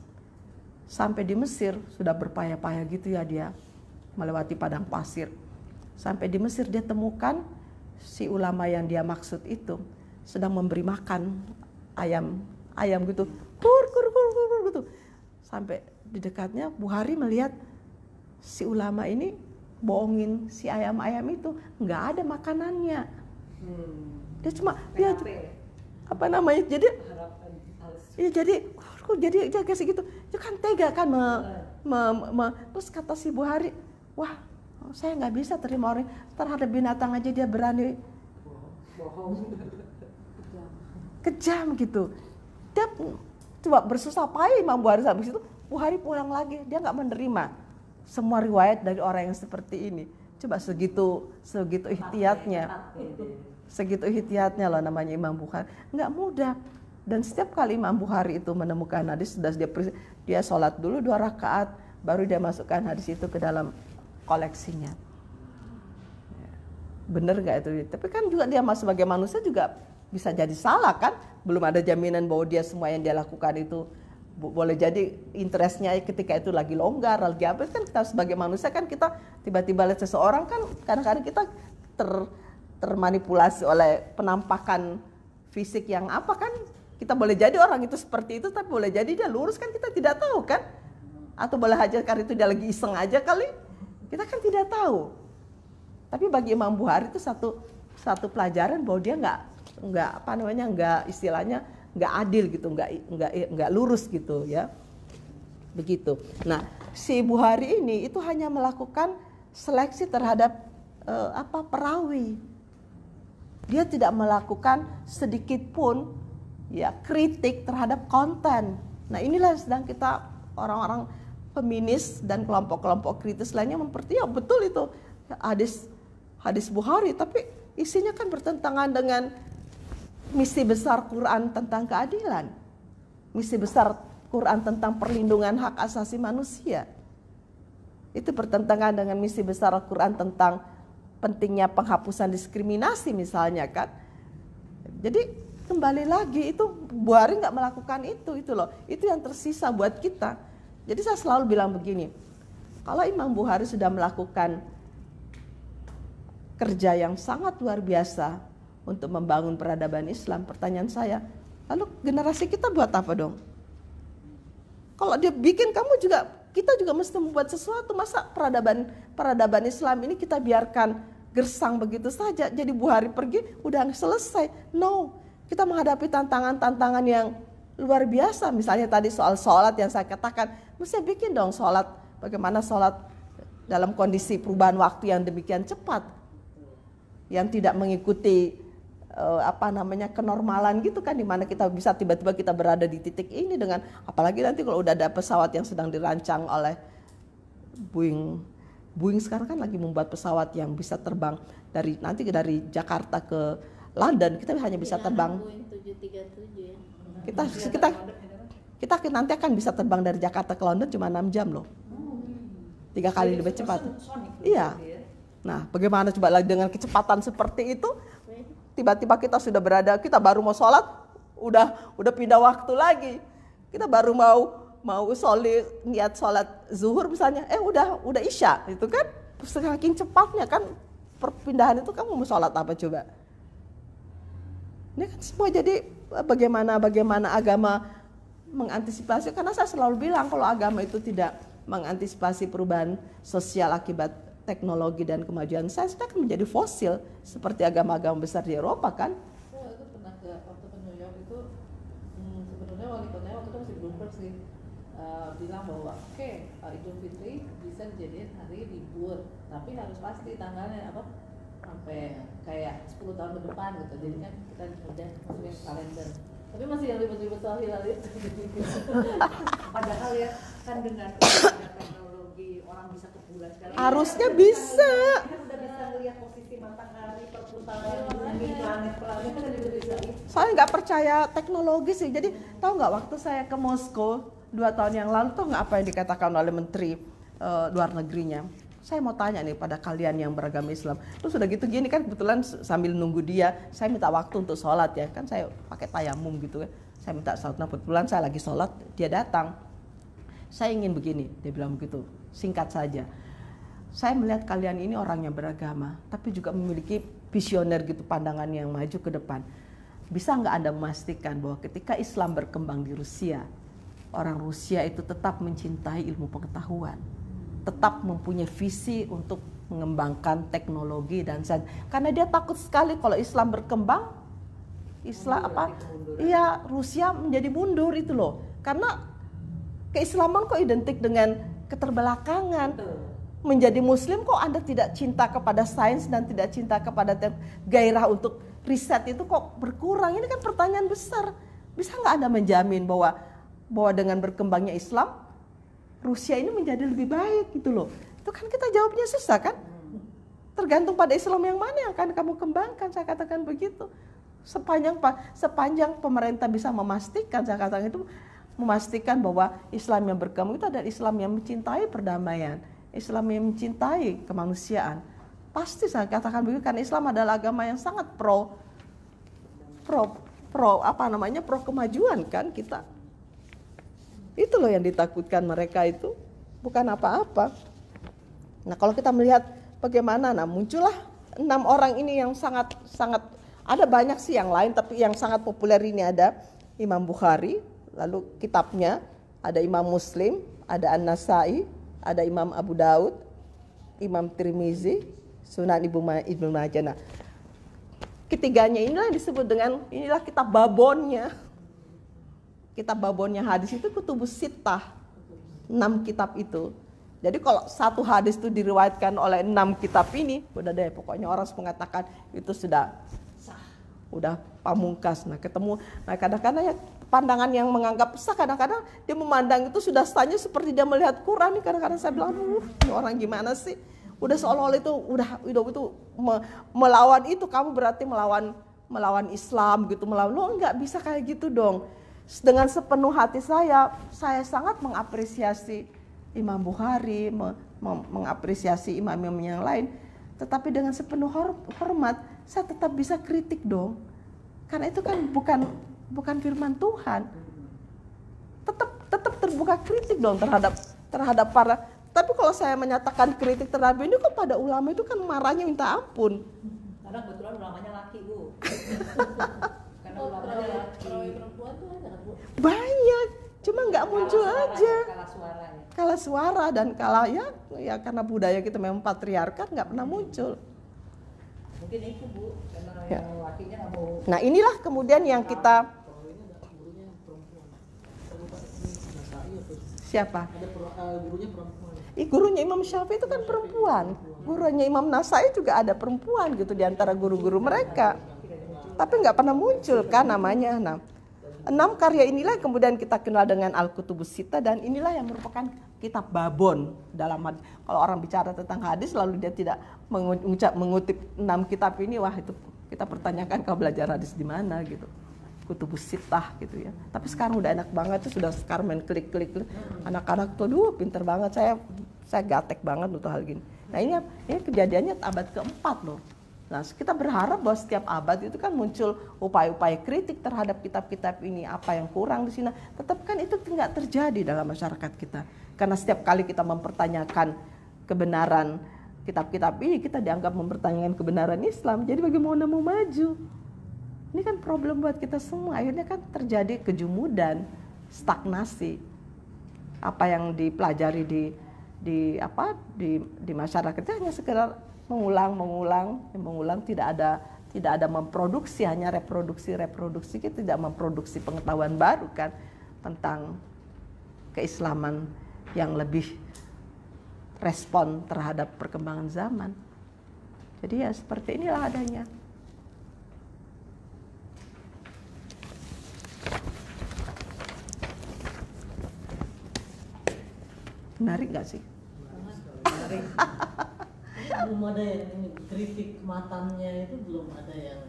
Sampai di Mesir sudah berpayah-payah gitu ya dia melewati padang pasir. Sampai di Mesir dia temukan si ulama yang dia maksud itu sedang memberi makan ayam gitu. Kur gitu. Sampai di dekatnya Bukhari melihat si ulama ini bohongin si ayam-ayam itu, nggak ada makanannya. Dia cuma dia apa namanya? Jadi iya jadi kasih gitu. Itu kan tega kan terus kata si Bukhari, wah, saya nggak bisa terima orang terhadap binatang aja dia berani bohong. Kejam gitu. Dia coba bersusah payah Imam Bukhari sampai situ. Bukhari pulang lagi, dia nggak menerima semua riwayat dari orang yang seperti ini. Coba segitu ihtiyatnya. Segitu ihtiyatnya loh namanya Imam Bukhari. Nggak mudah. Dan setiap kali Imam Bukhari itu menemukan hadis, sudah dia sholat dulu 2 rakaat, baru dia masukkan hadis itu ke dalam koleksinya. Bener nggak itu? Tapi kan juga dia sebagai manusia juga bisa jadi salah kan? Belum ada jaminan bahwa dia semua yang dia lakukan itu boleh jadi interestnya ketika itu lagi longgar, lagi apa kan. Kita sebagai manusia kan kita tiba-tiba lihat seseorang kan kadang-kadang kita termanipulasi oleh penampakan fisik yang apa kan. Kita boleh jadi orang itu seperti itu, tapi boleh jadi dia lurus kan, kita tidak tahu kan. Atau boleh aja karena itu dia lagi iseng aja kali, kita kan tidak tahu. Tapi bagi Imam Bukhari itu satu pelajaran bahwa dia nggak istilahnya nggak adil gitu, nggak lurus gitu ya, begitu. Nah, si Bukhari ini itu hanya melakukan seleksi terhadap perawi. Dia tidak melakukan sedikit pun ya kritik terhadap konten. Nah, inilah sedang kita orang-orang feminis dan kelompok-kelompok kritis lainnya betul itu hadis Bukhari, tapi isinya kan bertentangan dengan misi besar Quran tentang keadilan, misi besar Quran tentang perlindungan hak asasi manusia. Itu bertentangan dengan misi besar Quran tentang pentingnya penghapusan diskriminasi misalnya kan. Jadi kembali lagi itu Bukhari nggak melakukan itu loh. Itu yang tersisa buat kita. Jadi saya selalu bilang begini, kalau Imam Bukhari sudah melakukan kerja yang sangat luar biasa untuk membangun peradaban Islam, pertanyaan saya, lalu generasi kita buat apa dong? Kalau dia bikin, kita juga mesti membuat sesuatu. Masa peradaban Islam ini kita biarkan gersang begitu saja? Jadi Bukhari pergi, udah selesai. No, kita menghadapi tantangan-tantangan yang luar biasa. Misalnya tadi soal sholat yang saya katakan, mesti bikin dong sholat. Bagaimana sholat dalam kondisi perubahan waktu yang demikian cepat, yang tidak mengikuti kenormalan gitu kan, dimana kita bisa tiba-tiba kita berada di titik ini dengan, apalagi nanti kalau udah ada pesawat yang sedang dirancang oleh Boeing sekarang kan lagi membuat pesawat yang bisa terbang dari Jakarta ke London, kita hanya bisa terbang Boeing 737 ya. Kita nanti akan bisa terbang dari Jakarta ke London cuma 6 jam loh. 3 kali lebih cepat. Iya. Nah, bagaimana coba lagi dengan kecepatan seperti itu? Tiba-tiba kita sudah berada, kita baru mau sholat, udah pindah waktu lagi. Kita baru mau niat sholat zuhur misalnya, udah isya, itu kan saking cepatnya kan perpindahan itu. Kamu mau sholat apa coba? Ini kan semua jadi bagaimana agama mengantisipasi, karena saya selalu bilang kalau agama itu tidak mengantisipasi perubahan sosial akibat teknologi dan kemajuan sains, itu akan menjadi fosil seperti agama-agama besar di Eropa kan. Saya itu pernah waktu ke New York itu sebenarnya wali kotanya waktu itu masih Bloomberg sih, bilang bahwa Idul Fitri bisa dijadiin hari libur, tapi harus pasti tanggalnya sampai kayak 10 tahun ke depan gitu. Jadi kan kita udah masukin kalender. Tapi masih yang ribet-ribet soal hilal itu. Padahal ya kan dengan teknologi orang bisa ke bulan sekarang. Harusnya bisa. Kan udah bisa ngelihat posisi matahari, perputaran bumi, planet-planet kan udah bisa. Saya nggak percaya teknologi sih. Jadi tahu nggak waktu saya ke Moskow 2 tahun yang lalu, tahu nggak apa yang dikatakan oleh Menteri luar negerinya? Saya mau tanya nih pada kalian yang beragama Islam. Terus udah gitu gini kan, kebetulan sambil nunggu dia, saya minta waktu untuk sholat ya. Kan saya pakai tayamum gitu ya. Saya minta sholat, nah kebetulan saya lagi sholat, dia datang. Saya ingin begini, dia bilang begitu, singkat saja. Saya melihat kalian ini orang yang beragama, tapi juga memiliki visioner gitu, pandangan yang maju ke depan. Bisa nggak Anda memastikan bahwa ketika Islam berkembang di Rusia, orang Rusia itu tetap mencintai ilmu pengetahuan, tetap mempunyai visi untuk mengembangkan teknologi dan sains. Karena dia takut sekali kalau Islam berkembang, Iya, Rusia menjadi mundur itu loh. Karena keislaman kok identik dengan keterbelakangan. Menjadi Muslim kok Anda tidak cinta kepada sains dan tidak cinta kepada gairah untuk riset itu kok berkurang. Ini kan pertanyaan besar. Bisa nggak Anda menjamin bahwa dengan berkembangnya Islam, Rusia ini menjadi lebih baik gitu loh. Itu kan kita jawabnya susah kan? Tergantung pada Islam yang mana yang akan kamu kembangkan, saya katakan begitu. Sepanjang pemerintah bisa memastikan, saya katakan itu, memastikan bahwa Islam yang berkembang itu adalah Islam yang mencintai perdamaian, Islam yang mencintai kemanusiaan. Pasti saya katakan begitu, karena Islam adalah agama yang sangat pro kemajuan kan kita. Itu loh yang ditakutkan mereka itu, bukan apa-apa. Nah kalau kita melihat bagaimana, muncullah 6 orang ini yang sangat ada banyak sih yang lain, tapi yang sangat populer ini ada Imam Bukhari, lalu kitabnya ada Imam Muslim, ada An-Nasai, ada Imam Abu Daud, Imam Tirmizi, Sunan Ibnu Majah. Nah, ketiganya inilah yang disebut dengan inilah kitab babonnya. Kitab babonnya hadis itu kutubus sittah, 6 kitab itu. Jadi kalau satu hadis itu diriwayatkan oleh 6 kitab ini, udah deh pokoknya orang mengatakan itu sudah sah, udah pamungkas. Nah kadang-kadang ya pandangan yang menganggap sah, kadang-kadang dia memandang itu sudah sahnya seperti dia melihat Quran. Kadang-kadang saya bilang, ini orang gimana sih? Udah seolah-olah itu melawan itu, kamu berarti melawan Islam gitu, lo nggak bisa kayak gitu dong. Dengan sepenuh hati saya sangat mengapresiasi Imam Bukhari, mengapresiasi imam-imam yang lain, tetapi dengan sepenuh hormat saya tetap bisa kritik dong, karena itu kan bukan firman Tuhan. Tetap terbuka kritik dong terhadap para. Tapi kalau saya menyatakan kritik terhadap ini kok pada ulama itu kan marahnya minta ampun. Karena kebetulan ulamanya laki, Bu. Karena ulamanya laki. Perempuan tuh ada kan, Bu? Banyak, cuma nggak muncul aja. Kalah suara Dan kalah ya karena budaya kita memang patriarkat, nggak pernah muncul. Mungkin itu, Bu, karena Ya. yang lakinya nggak mau. Nah inilah kemudian yang kita siapa? Gurunya perempuan. Gurunya Imam Syafi'i itu kan perempuan. Gurunya Imam Nasai juga ada perempuan gitu di antara guru-guru mereka. Tapi nggak pernah muncul kan namanya. Nah, 6 karya inilah kemudian kita kenal dengan Al-Kutubus Sittah, dan inilah yang merupakan kitab babon dalam hadis. Kalau orang bicara tentang hadis lalu dia tidak mengutip 6 kitab ini, wah itu kita pertanyakan kau belajar hadis di mana gitu. Kutubus Sittah gitu ya. Tapi sekarang udah enak banget tuh, sudah sekarang main klik. Anak-anak tuh pinter banget, saya gatek banget untuk hal gini. Nah ini kejadiannya abad keempat loh. Nah kita berharap bahwa setiap abad itu kan muncul upaya-upaya kritik terhadap kitab-kitab ini, apa yang kurang di sini. Tetap kan itu tidak terjadi dalam masyarakat kita. Karena setiap kali kita mempertanyakan kebenaran kitab-kitab ini, kita dianggap mempertanyakan kebenaran Islam. Jadi bagaimana mau maju? Ini kan problem buat kita semua. Akhirnya kan terjadi kejumudan, stagnasi. Apa yang dipelajari di masyarakat itu hanya sekedar mengulang, tidak ada memproduksi, hanya reproduksi, kita tidak memproduksi pengetahuan baru kan tentang keislaman yang lebih respon terhadap perkembangan zaman. Jadi ya seperti inilah adanya. Menarik nggak sih? Belum ada yang ini, kritik matannya itu belum ada yang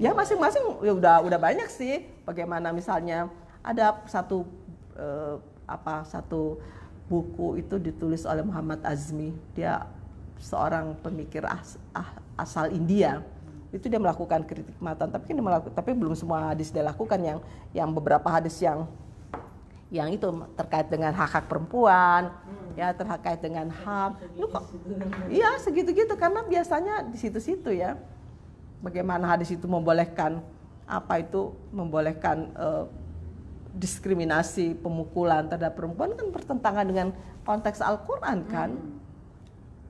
Ya masing-masing ya udah banyak sih. Bagaimana misalnya ada satu satu buku itu ditulis oleh Muhammad Azmi. Dia seorang pemikir asal India. Itu dia melakukan kritik matan, tapi belum semua hadis dia lakukan, yang beberapa hadis yang itu terkait dengan hak-hak perempuan, ya terkait dengan HAM. Iya segitu-gitu karena biasanya di situ-situ ya. Bagaimana hadis itu membolehkan diskriminasi, pemukulan terhadap perempuan kan bertentangan dengan konteks Al-Qur'an kan.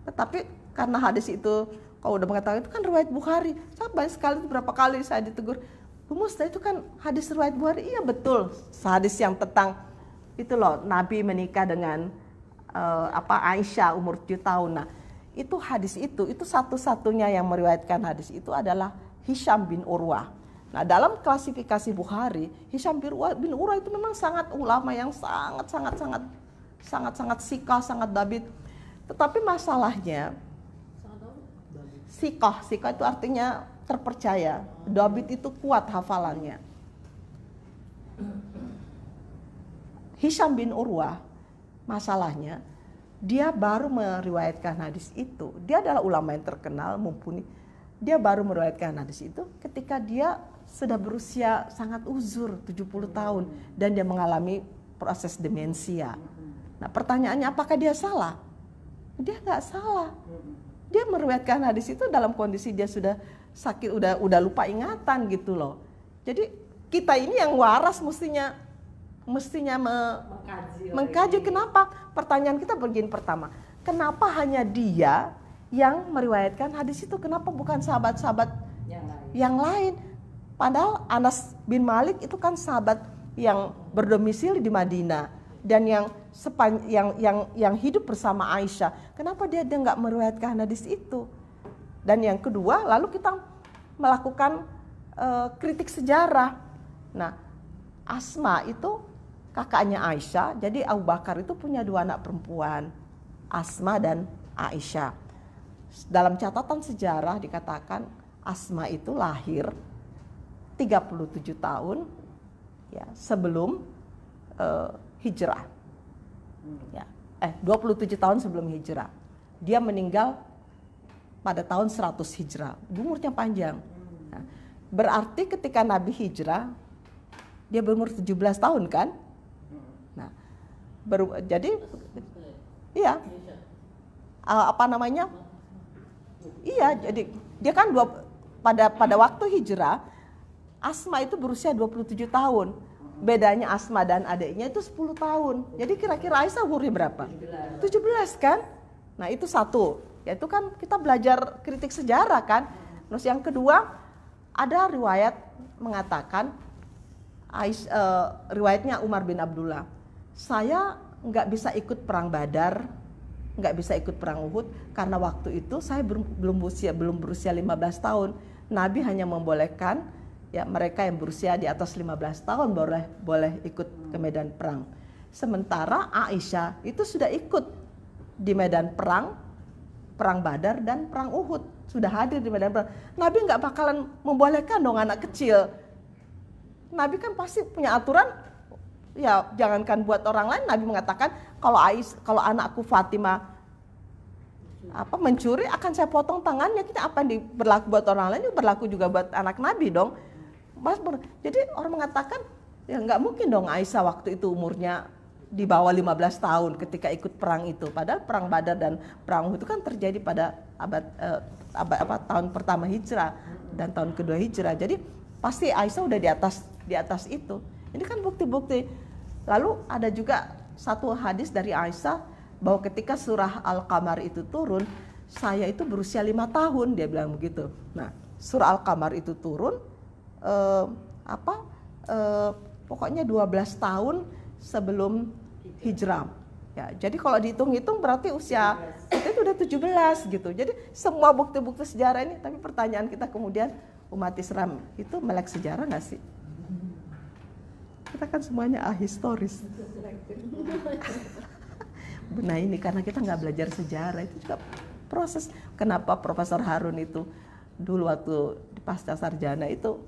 Tetapi karena hadis itu kalau udah mengatakan itu kan riwayat Bukhari. Saya banyak sekali berapa kali saya ditegur, Bu Musta itu kan hadis riwayat Bukhari. Iya betul, hadis yang tentang itu loh, Nabi menikah dengan Aisyah umur 7 tahun. Nah, itu hadis itu satu-satunya yang meriwayatkan hadis itu adalah Hisham bin Urwah. Nah, dalam klasifikasi Bukhari, Hisham bin Urwah itu memang sangat ulama yang sangat sikah, sangat dabit. Tetapi masalahnya sikah itu artinya terpercaya. Dabit itu kuat hafalannya. Hisham bin Urwah, masalahnya dia baru meriwayatkan hadis itu. Dia adalah ulama yang terkenal, mumpuni. Dia baru meriwayatkan hadis itu ketika dia sudah berusia sangat uzur, 70 tahun. Dan dia mengalami proses demensia. Nah pertanyaannya apakah dia salah? Dia nggak salah. Dia meriwayatkan hadis itu dalam kondisi dia sudah sakit, udah lupa ingatan gitu loh. Jadi kita ini yang waras mestinya mengkaji. Kenapa? Pertanyaan kita begini pertama, kenapa hanya dia yang meriwayatkan hadis itu? Kenapa bukan sahabat-sahabat yang lain? Padahal Anas bin Malik itu kan sahabat yang berdomisili di Madinah dan yang hidup bersama Aisyah. Kenapa dia nggak meriwayatkan hadis itu? Dan yang kedua, lalu kita melakukan kritik sejarah. Nah, Asma itu kakaknya Aisyah, jadi Abu Bakar itu punya 2 anak perempuan, Asma dan Aisyah. Dalam catatan sejarah dikatakan Asma itu lahir 37 tahun ya, sebelum hijrah. Ya, 27 tahun sebelum hijrah. Dia meninggal pada tahun 100 hijrah. Umurnya panjang. Nah, berarti ketika Nabi hijrah dia berumur 17 tahun kan? Nah, jadi iya. Iya, jadi dia kan pada waktu hijrah Asma itu berusia 27 tahun. Bedanya Asma dan adiknya itu 10 tahun. Jadi kira-kira Aisyah umurnya berapa? 17 kan? Nah, itu satu. Yaitu kan kita belajar kritik sejarah kan. Terus yang kedua, ada riwayat mengatakan riwayatnya Umar bin Abdullah, saya nggak bisa ikut perang Badar, nggak bisa ikut perang Uhud karena waktu itu saya belum berusia 15 tahun. Nabi hanya membolehkan ya mereka yang berusia di atas 15 tahun boleh ikut ke medan perang. Sementara Aisyah itu sudah ikut di medan perang Badar dan perang Uhud, sudah hadir di medan perang. Nabi nggak bakalan membolehkan dong anak kecil. Nabi kan pasti punya aturan, ya jangankan buat orang lain. Nabi mengatakan kalau anakku Fatimah mencuri akan saya potong tangannya. Kita apa yang berlaku buat orang lain itu berlaku juga buat anak Nabi dong. Jadi orang mengatakan ya nggak mungkin dong Aisyah waktu itu umurnya di bawah 15 tahun ketika ikut perang itu. Padahal perang Badar dan perang Uhud itu kan terjadi pada tahun pertama hijrah dan tahun kedua hijrah. Jadi pasti Aisyah udah di atas itu. Ini kan bukti-bukti. Lalu ada juga satu hadis dari Aisyah bahwa ketika surah Al-Qamar itu turun, saya itu berusia 5 tahun, dia bilang begitu. Nah, surah Al-Qamar itu turun pokoknya 12 tahun sebelum hijrah. Ya, jadi kalau dihitung-hitung berarti usia kita itu udah 17 gitu. Jadi semua bukti-bukti sejarah ini, tapi pertanyaan kita kemudian umat Islam itu melek sejarah nggak sih? Kita kan semuanya ahistoris. benar ini karena kita nggak belajar sejarah. Itu juga proses. Kenapa Profesor Harun itu dulu waktu di pasca sarjana itu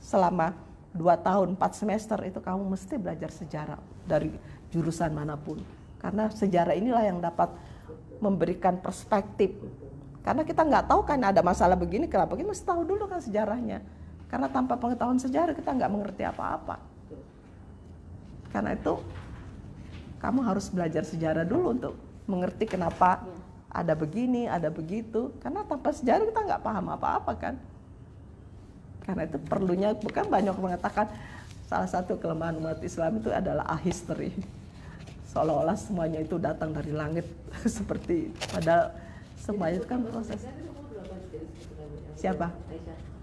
selama 2 tahun 4 semester itu kamu mesti belajar sejarah dari jurusan manapun, karena sejarah inilah yang dapat memberikan perspektif. Karena kita nggak tahu kan ada masalah begini, kenapa kita mesti tahu dulu kan sejarahnya, karena tanpa pengetahuan sejarah kita nggak mengerti apa-apa. Karena itu kamu harus belajar sejarah dulu untuk mengerti kenapa ada begini, ada begitu. Karena tanpa sejarah kita nggak paham apa-apa kan. Karena itu perlunya, bukan banyak mengatakan salah satu kelemahan umat Islam itu adalah ahistory. Seolah-olah semuanya itu datang dari langit seperti padahal semuanya itu kan proses. Siapa?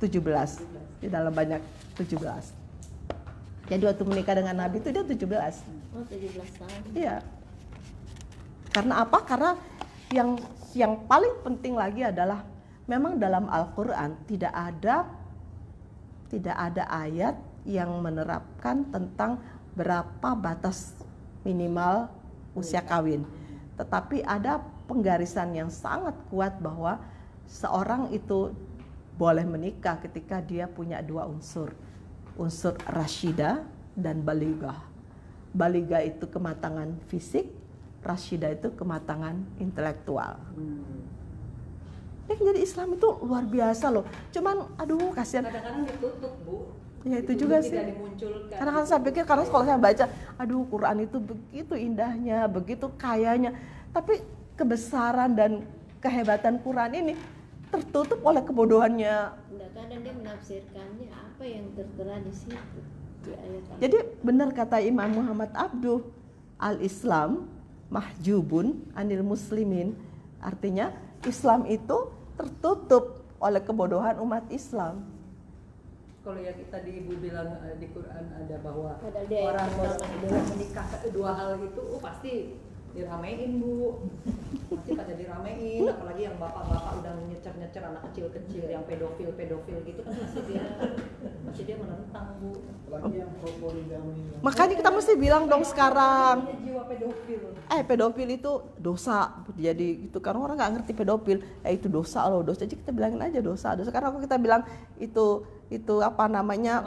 17. Di dalam banyak 17. Jadi waktu menikah dengan Nabi itu dia 17. Oh, 17 tahun. Iya. Karena apa? Karena yang paling penting lagi adalah memang dalam Al-Qur'an tidak ada ayat yang menerapkan tentang berapa batas minimal usia kawin. Tetapi ada penggarisan yang sangat kuat bahwa seorang itu boleh menikah ketika dia punya 2 unsur. Unsur rasyidah dan baligah. Baligah itu kematangan fisik, rasyidah itu kematangan intelektual. Jadi Islam itu luar biasa loh. Cuman aduh kasihan. Kadang-kadang ditutup, Bu. Ya itu juga sih. Karena kan saya pikir, karena kalau saya baca, aduh Quran itu begitu indahnya, begitu kayanya. Tapi kebesaran dan kehebatan Quran ini tertutup oleh kebodohannya. Kadang dia menafsirkannya apa yang tertera di situ di ayat. Jadi benar kata Imam Muhammad Abduh, al-Islam mahjubun anil muslimin. Artinya Islam itu tertutup oleh kebodohan umat Islam. Kalau yang tadi Ibu bilang di Quran ada bahwa Ada orang yang menikah 2 hal itu pasti diramein, Bu. Pasti pada diramein, apalagi yang bapak-bapak udah nyecer-nyecer anak kecil-kecil yang pedofil gitu kan pasti dia menentang, Bu. Apalagi yang poligami. Makanya kita mesti bilang dong sekarang. Dia jiwa pedofil. Pedofil itu dosa. Jadi gitu, karena orang nggak ngerti pedofil. Itu dosa loh, dosa. Jadi kita bilangin aja dosa. Karena kalau kita bilang itu apa namanya?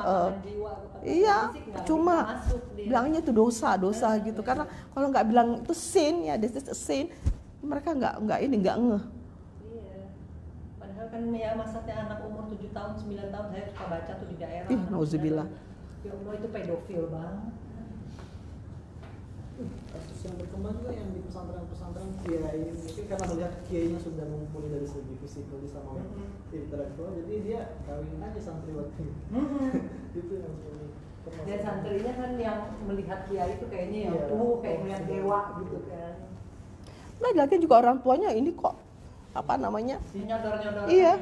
Iya, cuma bilangnya itu dosa gitu. Karena kalau nggak bilang itu sin, ya this is a sin, mereka nggak ngeh. Iya. Padahal kan ya masanya anak umur 7 tahun, 9 tahun saya suka baca tuh di daerah. Nauzubillah. Ya Allah, itu pedofil banget. Kasus yang berkembang juga yang di pesantren-pesantren kiai, mungkin karena melihat kiainya sudah mumpuni dari segi fisikal sama intelektual, jadi dia kawin aja santriwati. Itu yang seperti. Dan santrinya kan yang melihat kiai itu kayaknya yang kayak melihat dewa gitu kan. Nah, lagi juga orang tuanya ini kok apa namanya? Nyodor-nyodor. Iya.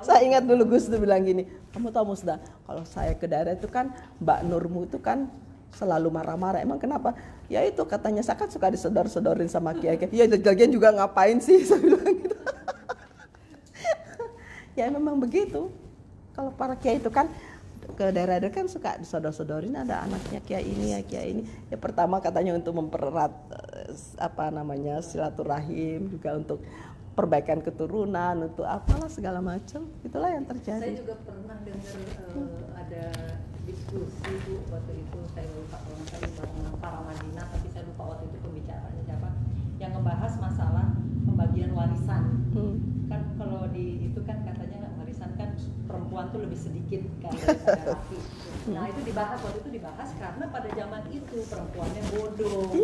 Saya ingat dulu Gus tuh bilang gini, kamu tahu Musda, kalau saya ke daerah itu kan Mbak Nurmu itu kan selalu marah-marah. Emang kenapa? Ya itu katanya saya kan suka disodor-sodorin sama kiai. Ya lagian juga ngapain sih, saya bilang gitu. Ya memang begitu. Kalau para kiai itu kan ke daerah-daerah kan suka disodor-sodorin, ada anaknya kiai ini ya kiai ini. Ya pertama katanya untuk mempererat apa namanya silaturahim, juga untuk perbaikan keturunan, untuk apalah segala macam. Itulah yang terjadi. Saya juga pernah dengar ada diskusi Bu waktu itu, saya lupa kalau nggak salah bareng para Madinah, tapi saya lupa waktu itu pembicaranya siapa yang ngebahas masalah pembagian warisan. Kan kalau di itu kan katanya warisan kan perempuan tuh lebih sedikit kan daripada laki. Nah itu dibahas, waktu itu dibahas karena pada zaman itu perempuannya bodoh.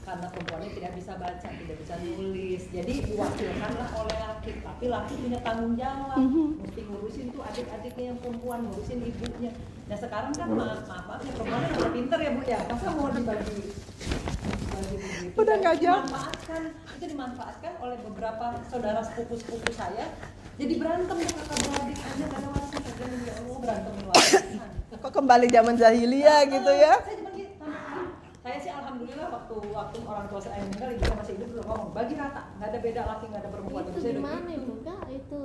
Karena perempuannya tidak bisa baca, tidak bisa nulis, jadi diwakilkanlah oleh laki. Tapi laki punya tanggung jawab, mesti ngurusin tuh adik-adiknya yang perempuan, ngurusin ibunya. Nah sekarang kan maaf ya perempuan udah pinter ya Bu ya, masa mau dibagi begitu. Udah nggak jauh. Itu dimanfaatkan oleh beberapa saudara sepupu saya. Jadi berantem ya kakak beradik aja karena warisan saja, ya Allah berantemin warisan. Kok kembali zaman jahiliyah gitu ya? Saya cuma gitu. Saya sih alhamdulillah waktu orang tua saya meninggal, ibu saya masih hidup, belum ngomong bagi rata, nggak ada beda laki, nggak ada perempuan. Itu gimana itu Kak? Itu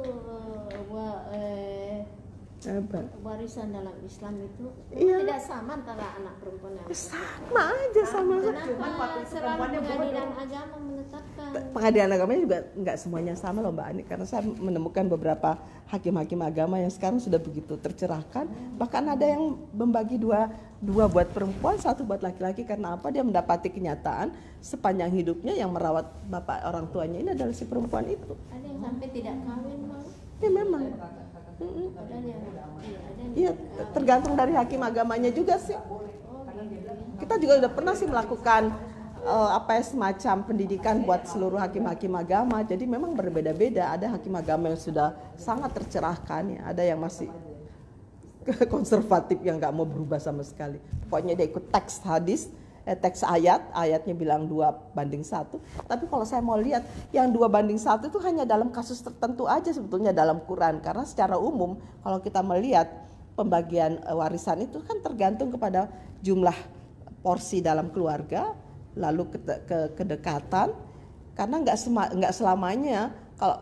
Apa? Warisan dalam Islam itu Iya. tidak sama antara anak perempuan dan laki-laki. Sama aja sama. Kenapa selalu pengadilan agama menetapkan? Pengadilan agamanya juga nggak semuanya sama loh Mbak Ani, karena saya menemukan beberapa hakim-hakim agama yang sekarang sudah begitu tercerahkan, bahkan ada yang membagi dua buat perempuan, satu buat laki-laki. Karena apa? Dia mendapati kenyataan sepanjang hidupnya yang merawat bapak orang tuanya ini adalah si perempuan itu. Ada yang sampai tidak kawin malah. Ya memang. Padahal yang ada yang Iya, tergantung dari hakim agamanya juga sih. Kita juga udah pernah sih melakukan semacam pendidikan buat seluruh hakim-hakim agama. Jadi memang berbeda-beda. Ada hakim agama yang sudah sangat tercerahkan, ya. Ada yang masih konservatif yang nggak mau berubah sama sekali. Pokoknya dia ikut teks hadis, teks ayatnya bilang 2:1. Tapi kalau saya mau lihat yang 2:1 itu hanya dalam kasus tertentu aja sebetulnya dalam Quran. Karena secara umum kalau kita melihat pembagian warisan itu kan tergantung kepada jumlah porsi dalam keluarga, lalu kedekatan. Karena nggak selamanya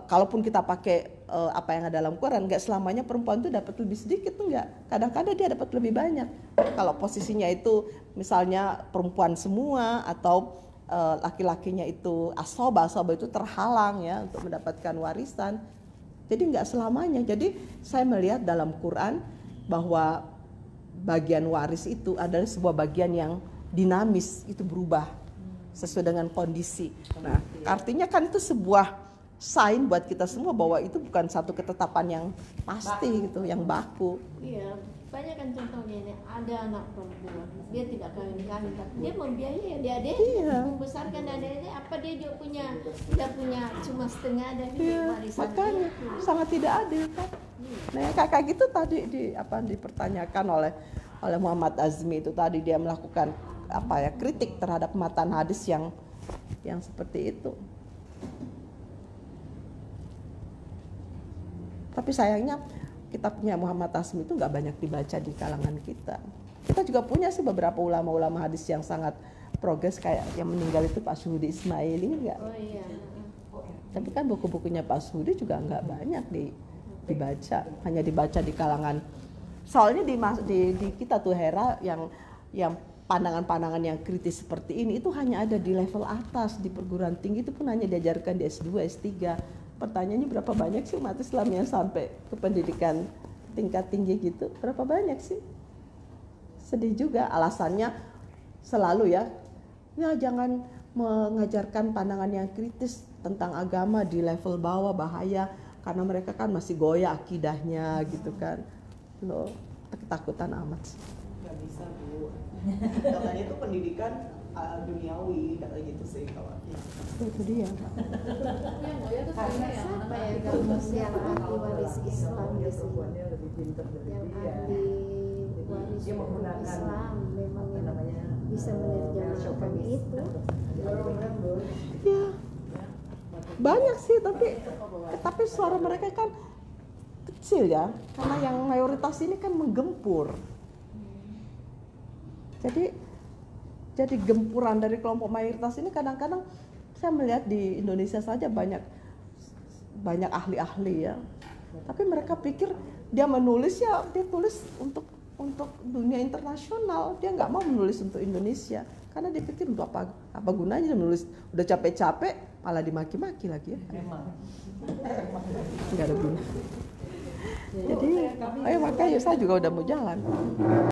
kalaupun kita pakai apa yang ada dalam Quran, nggak selamanya perempuan itu dapat lebih sedikit, enggak. Kadang-kadang dia dapat lebih banyak. Kalau posisinya itu misalnya perempuan semua atau laki-lakinya itu asoba itu terhalang ya untuk mendapatkan warisan. Jadi nggak selamanya. Jadi saya melihat dalam Quran bahwa bagian waris itu adalah sebuah bagian yang dinamis, itu berubah sesuai dengan kondisi. Nah, artinya kan itu sebuah sign buat kita semua bahwa itu bukan satu ketetapan yang pasti gitu, yang baku. Iya, banyak kan contohnya ini. Ada anak perempuan, dia tidak kawin-kawin, tapi dia membiayai adik-adik, Iya. membesarkan adik-adik. Apa dia juga tidak punya cuma setengah dari warisan Makanya itu. sangat tidak adil kan. Nah, yang kayak gitu tadi dipertanyakan oleh Muhammad Azmi itu tadi, dia melakukan kritik terhadap matan hadis yang seperti itu. Tapi sayangnya kita punya Muhammad Azmi itu nggak banyak dibaca di kalangan kita. Kita juga punya sih beberapa ulama-ulama hadis yang sangat progres, kayak yang meninggal itu Pak Suhudi Ismaili enggak. Oh iya. Tapi kan buku-bukunya Pak Suhudi juga nggak banyak dibaca, hanya dibaca di kalangan. Soalnya di kita tuh Hera yang pandangan-pandangan yang kritis seperti ini itu hanya ada di level atas, di perguruan tinggi itu pun hanya diajarkan di S2, S3. Pertanyaannya berapa banyak sih umat Islam yang sampai ke pendidikan tingkat tinggi gitu? Berapa banyak sih? Sedih juga, alasannya selalu ya jangan mengajarkan pandangan yang kritis tentang agama di level bawah, bahaya karena mereka kan masih goyah akidahnya gitu kan. Loh, ketakutan amat sih. Nggak bisa Bu, katanya itu pendidikan duniawi, katanya gitu sih kalau Itu dia. Yang goya tuh Karena sebenarnya siapa ya kamus yang ahli waris Islam di sini? Yang ahli waris Dia menggunakan Islam memang yang namanya bisa menerjemahkan itu. Ya, banyak sih, tapi suara mereka kan kecil ya, karena yang mayoritas ini kan menggempur. Jadi gempuran dari kelompok mayoritas ini kadang-kadang saya melihat di Indonesia saja banyak ahli-ahli ya. Tapi mereka pikir dia menulis ya dia tulis untuk dunia internasional, dia nggak mau menulis untuk Indonesia karena dia pikir untuk apa gunanya dia menulis, udah capek-capek malah dimaki-maki lagi ya. Nggak ada guna. Jadi, makanya saya juga udah mau jalan.